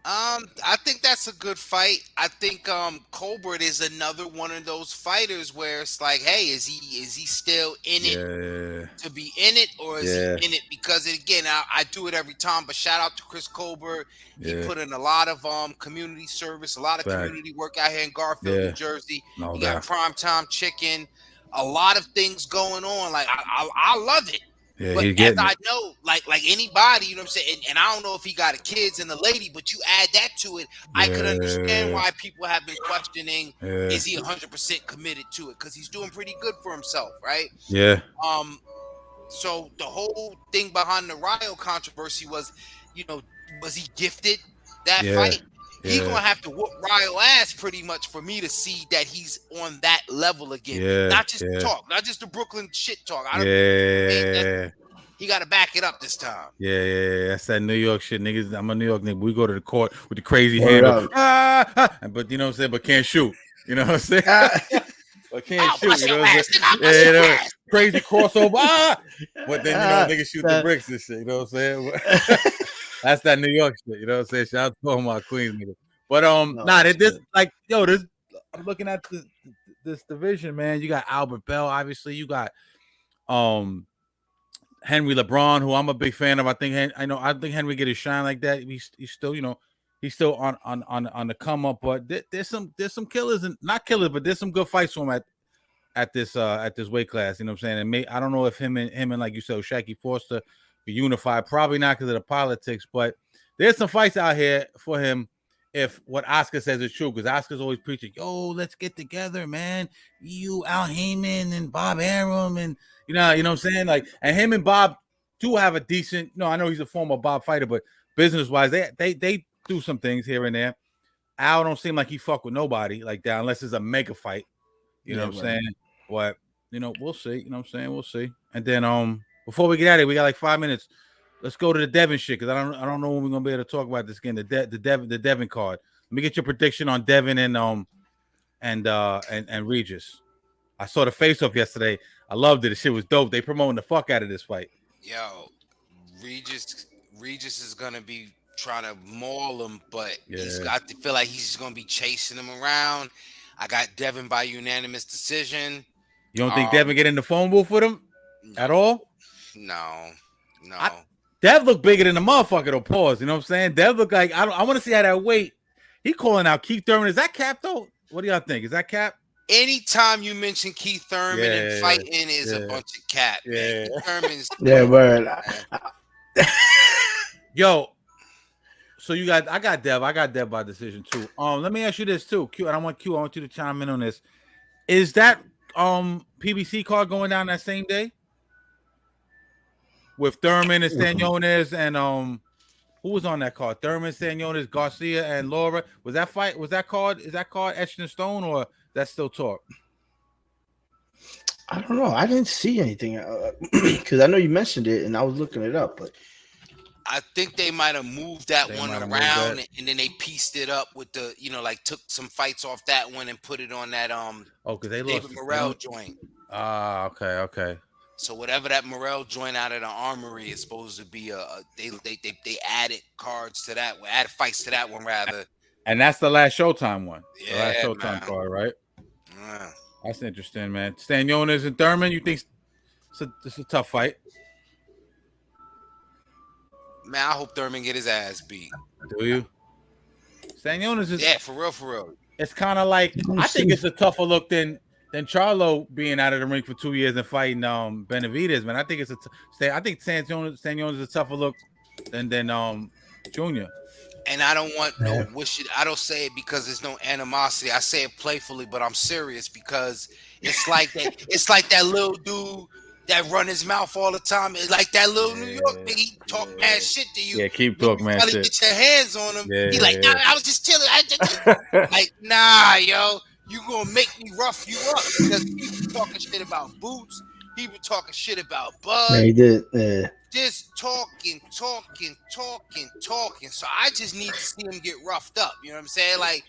I think that's a good fight. I think Colbert is another one of those fighters where it's like, hey, is he still in it to be in it, or is he in it because again, I do it every time. But shout out to Chris Colbert. He put in a lot of community service, a lot of community work out here in Garfield, New Jersey. He got Primetime Chicken, a lot of things going on. Like I love it. Yeah, but as I know, like anybody, you know what I'm saying? And I don't know if he got a kids and a lady, but you add that to it, I could understand why people have been questioning, is he 100% committed to it? Because he's doing pretty good for himself, right? Yeah. So the whole thing behind the Ryo controversy was, was he gifted that fight? He's gonna have to whoop Ryo ass pretty much for me to see that he's on that level again. Not just talk, not just the Brooklyn shit talk. He got to back it up this time. Yeah. That's that New York shit, niggas. I'm a New York nigga. We go to the court with the crazy hand, but you know what I'm saying. But can't shoot. You know what I'm saying. But can't shoot. You know what I'm saying. Crazy crossover. But then niggas shoot the bricks and shit. You know what I'm saying. That's that New York shit, you know what I'm saying? Shout out to all my Queens niggas. But I'm looking at this division, man. You got Albert Bell, obviously. You got Henry LeBron, who I'm a big fan of. I think Henry get his shine like that. He's still, he's still on the come up. But there's some killers and not killers, but there's some good fights for him at this weight class. You know what I'm saying? And I don't know if him and like you said, Shaqy Foster unified, probably not because of the politics, but there's some fights out here for him if what Oscar says is true, because Oscar's always preaching, yo, let's get together, man. You, Al Heyman, and Bob Arum, and you know what I'm saying? Like, and him and Bob do have a decent, I know he's a former Bob fighter, but business-wise, they do some things here and there. Al don't seem like he fuck with nobody like that unless it's a mega fight. You know what I'm saying? But we'll see. You know what I'm saying? We'll see. And then before we get out of here, we got like 5 minutes. Let's go to the Devin shit, because I don't know when we're gonna be able to talk about this again. The Devin card. Let me get your prediction on Devin and Regis. I saw the face-off yesterday. I loved it. The shit was dope. They promoting the fuck out of this fight. Yo, Regis is gonna be trying to maul him, but Yeah. I feel like he's just gonna be chasing him around. I got Devin by unanimous decision. You don't think Devin get in the phone booth with him at all? No. Dev look bigger than the motherfucker though. Pause. You know what I'm saying? Dev look like I want to see how that weight. He calling out Keith Thurman. Is that cap though? What do y'all think? Is that cap? Anytime you mention Keith Thurman and fighting is a bunch of cap. Man. Keith Thurman's word. Yo, so I got Dev by decision too. Let me ask you this too, Q. I want you to chime in on this. Is that PBC card going down that same day with Thurman and Staniones and who was on that card? Thurman, Staniones, Garcia, and Laura. Was that card etched in stone or that's still talk? I don't know. I didn't see anything because I know you mentioned it and I was looking it up, but I think they might have moved that one around and then they pieced it up with the, like took some fights off that one and put it on that because they David lost Morrell joint. Okay. So whatever that Morrell joint out of the Armory is supposed to be they added cards to that one, added fights to that one rather. And that's the last Showtime one. Yeah, the last Showtime card, right? Yeah. That's interesting, man. Staniones and Thurman, you think it's a tough fight? Man, I hope Thurman get his ass beat. Do you? Staniones is for real. It's kind of like I think it's a tougher look than Charlo being out of the ring for 2 years and fighting Benavidez, man. I think I think Staniones is a tougher look than Junior. And I don't want no wish it. I don't say it because there's no animosity. I say it playfully, but I'm serious because it's like that. It's like that little dude that run his mouth all the time. It's like that little New York nigga. He talk mad shit to you. Yeah, keep talking mad shit. Get your hands on him. Yeah, he like, nah, I was just chilling. Like, nah, yo, you gonna make me rough you up because he was talking shit about Boots. He was talking shit about Bud. Yeah, he did. Just talking. So I just need to see him get roughed up. You know what I'm saying? Like,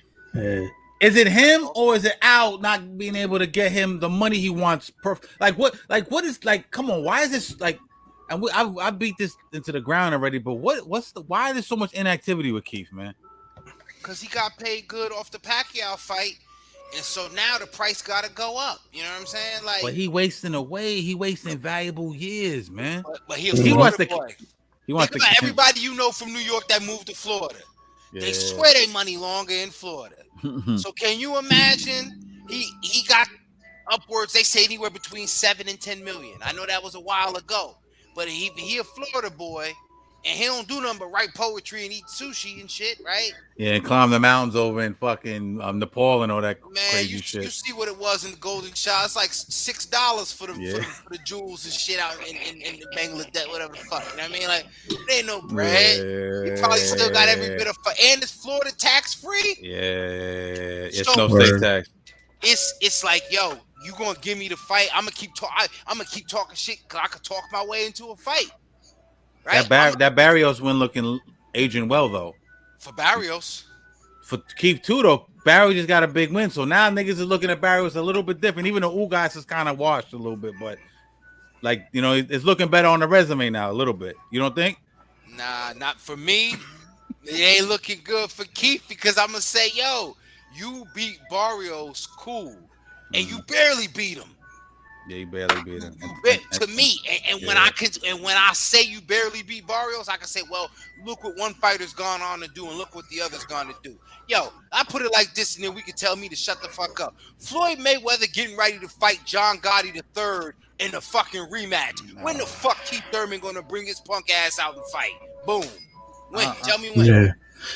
is it him or is it Al not being able to get him the money he wants? What is like? Come on, why is this like? And I beat this into the ground already. But why is there so much inactivity with Keith, man? Because he got paid good off the Pacquiao fight. And so now the price got to go up. You know what I'm saying? Like, but he wasting away. He wasting valuable years, man. But he wants to. He wants to. Everybody you know from New York that moved to Florida, they swear their money longer in Florida. So can you imagine? He got upwards. They say anywhere between 7 and 10 million. I know that was a while ago, but he a Florida boy. And he don't do nothing but write poetry and eat sushi and shit, right? Yeah, and climb the mountains over in fucking Nepal and all that crazy shit. You see what it was in the Golden Child. It's like $6 for the jewels and shit out in Bangladesh, whatever the fuck. You know what I mean? Like, there ain't no bread. You probably still got every bit of and it's Florida tax free. Yeah, it's no state tax. It's like, yo, you gonna give me the fight? I'm gonna keep talking shit because I could talk my way into a fight. Right? That Barrios win aging well though. For Barrios. For Keith too though. Barrios just got a big win. So now niggas are looking at Barrios a little bit different. Even though Ugas is kind of washed a little bit, but like, it's looking better on the resume now a little bit. You don't think? Nah, not for me. It ain't looking good for Keith because I'm gonna say, yo, you beat Barrios, cool. And you barely beat him. Yeah, you barely beat him. To me, when I say you barely beat Barrios, I can say, well, look what one fighter's gone on to do, and look what the other's gone to do. Yo, I put it like this, and then we can tell me to shut the fuck up. Floyd Mayweather getting ready to fight John Gotti III in the fucking rematch. When the fuck Keith Thurman gonna bring his punk ass out and fight? Boom. When? Tell me when. Yeah.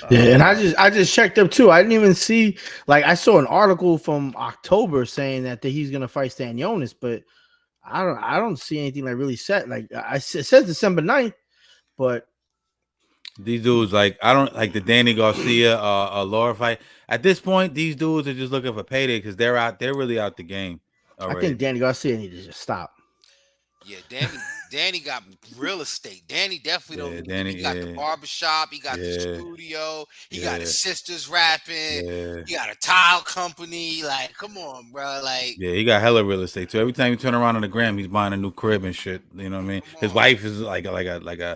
Yeah, and I just checked up too. I didn't even see, like, I saw an article from October saying that he's gonna fight Staniones, but I don't see anything like really set. Like it says December 9th, but these dudes, like, I don't like the Danny Garcia Laura fight. At this point, these dudes are just looking for payday because they're really out the game already. I think Danny Garcia needs to just stop. Yeah, Danny got real estate. Danny definitely don't. He got the barbershop. He got the studio. He got his sisters rapping. Yeah. He got a tile company. Like, come on, bro. Like, yeah, he got hella real estate too. Every time you turn around on the gram, he's buying a new crib and shit. You know what I mean? His wife is like a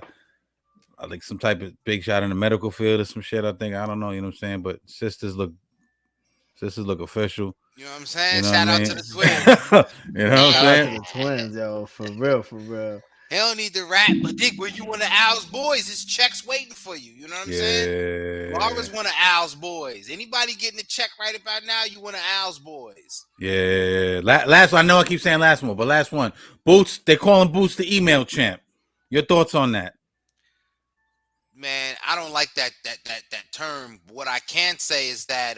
like some type of big shot in the medical field or some shit. I think I don't know. You know what I'm saying? But sisters look official. You know what I'm saying? You know Shout what I out mean? to the twins. You know what I'm Shout out saying? to the twins, yo, for real, for real. He don't need to rap, but Dick, when you one of Al's boys, his check's waiting for you. You know what I'm saying? Laura's one of Al's boys. Anybody getting a check right about now, you one of Al's boys. Yeah. Last one. I know I keep saying last one, but last one. Boots. They call him Boots the email champ. Your thoughts on that? Man, I don't like that term. What I can say is that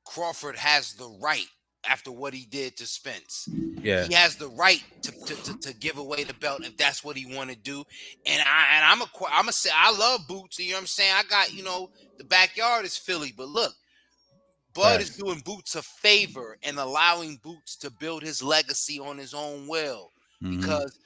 Crawford has the right after what he did to Spence. Yeah. He has the right to give away the belt if that's what he want to do. And I'm a say I love Boots. You know what I'm saying? I got, the backyard is Philly, but look, Bud is doing Boots a favor and allowing Boots to build his legacy on his own will. Because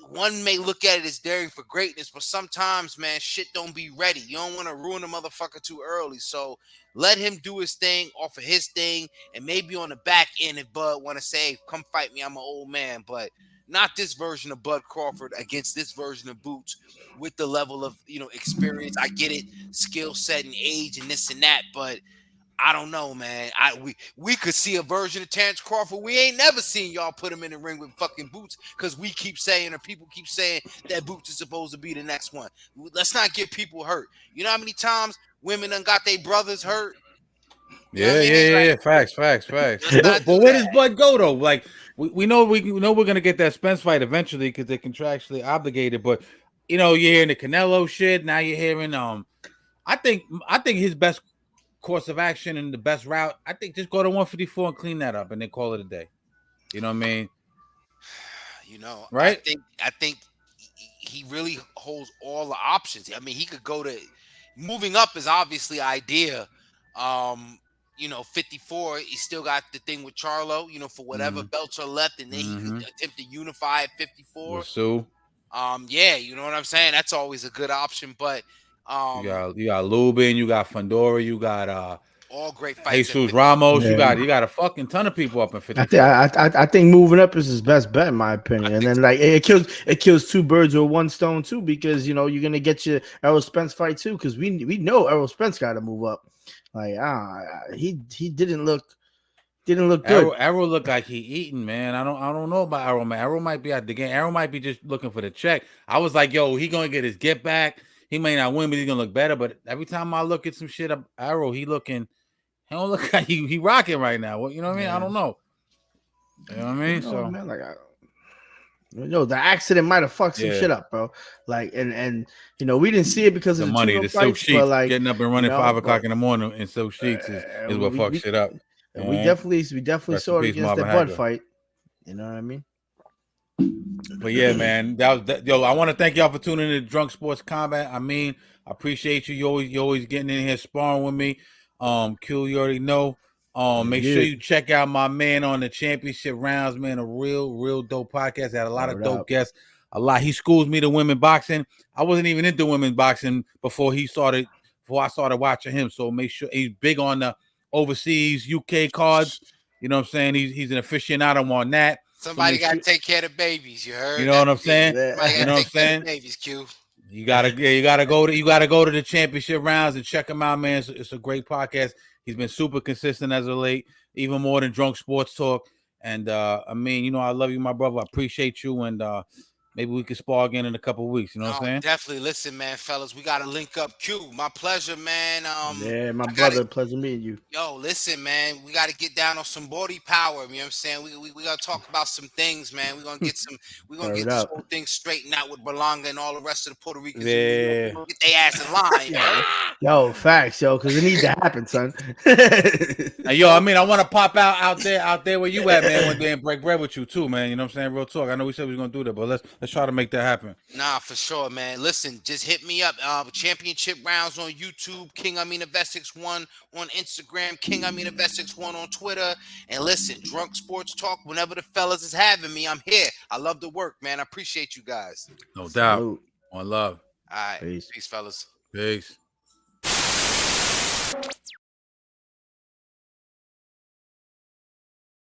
one may look at it as daring for greatness, but sometimes, man, shit don't be ready. You don't want to ruin a motherfucker too early. So let him do his thing off of his thing, and maybe on the back end, if Bud want to say, hey, come fight me, I'm an old man, but not this version of Bud Crawford against this version of Boots with the level of, experience. I get it, skill set and age and this and that, but I don't know, man. We could see a version of Terrence Crawford. We ain't never seen y'all put him in the ring with fucking Boots because we keep saying, or people keep saying that Boots is supposed to be the next one. Let's not get people hurt. You know how many times women done got their brothers hurt? Yeah. Facts. But where does Bud go though? Like we know we're gonna get that Spence fight eventually because they're contractually obligated. But you're hearing the Canelo shit. Now you're hearing I think his best course of action and the best route, I think just go to 154 and clean that up and then call it a day. You know what I mean? Right? I think he really holds all the options. I mean, he could go to moving up is obviously idea. 54, he still got the thing with Charlo, for whatever belts are left, and then he could attempt to unify at 54. With Sue. Yeah, you know what I'm saying? That's always a good option, but you got Lubin, you got Fundora, you got all great fights. Jesus Ramos, you got a fucking ton of people up in 50. I think moving up is his best bet in my opinion. And then like it kills two birds with one stone too, because you're gonna get your Errol Spence fight too, because we know Errol Spence got to move up. Like he didn't look good. Errol looked like he eating, man. I don't know about Errol, man. Errol might be at the game. Errol might be just looking for the check. I was like, yo, he gonna get his get back. He may not win, but he's gonna look better. But every time I look at some shit up Arrow, he don't look like he rocking right now. What you know what I mean? I don't know. You know what I mean? So man, like the accident might have fucked some shit up, bro. Like and we didn't see it because of the money, the silk sheets, like, getting up and running 5 o'clock in the morning in silk sheets is what fucks shit up. And we definitely saw it against that Bud fight. You know what I mean? But yeah, man, I want to thank y'all for tuning in to Drunk Sports Combat. I mean, I appreciate you. You always getting in here sparring with me. Q, you already know. Make sure you check out my man on the championship rounds, man. A real dope podcast. Had a lot of dope guests. He schools me to women boxing. I wasn't even into women boxing before I started watching him. So make sure he's big on the overseas UK cards. You know what I'm saying? He's an aficionado on that. Somebody got to take care of the babies. You heard? You know what I'm saying? You know what I'm saying? Babies, Q. You gotta go to the championship rounds and check him out, man. It's a great podcast. He's been super consistent as of late, even more than Drunk Sports Talk. And I mean, I love you, my brother. I appreciate you, and maybe we could spar again in a couple of weeks. You know what I'm saying? Definitely. Listen, man, fellas, we got to link up. Q, my pleasure, man. My brother, pleasure meeting you. Yo, listen, man, we got to get down on some body power. You know what I'm saying? We got to talk about some things, man. We're going to get this whole thing straightened out with Berlanga and all the rest of the Puerto Ricans. Yeah. Get their ass in line. Yo, facts, because it needs to happen, son. Yo, I mean, I want to pop out there where you at, man, one day and break bread with you too, man. You know what I'm saying? Real talk. I know we said we was going to do that, but let's try to make that happen. Nah, for sure, man. Listen, just hit me up. Championship rounds on YouTube, King Amin Invest 1 on Instagram, King Amin Invest 1 on Twitter. And listen, Drunk Sports Talk, whenever the fellas is having me, I'm here. I love the work, man. I appreciate you guys. No doubt. Salute. One love. All right. Peace fellas. Peace.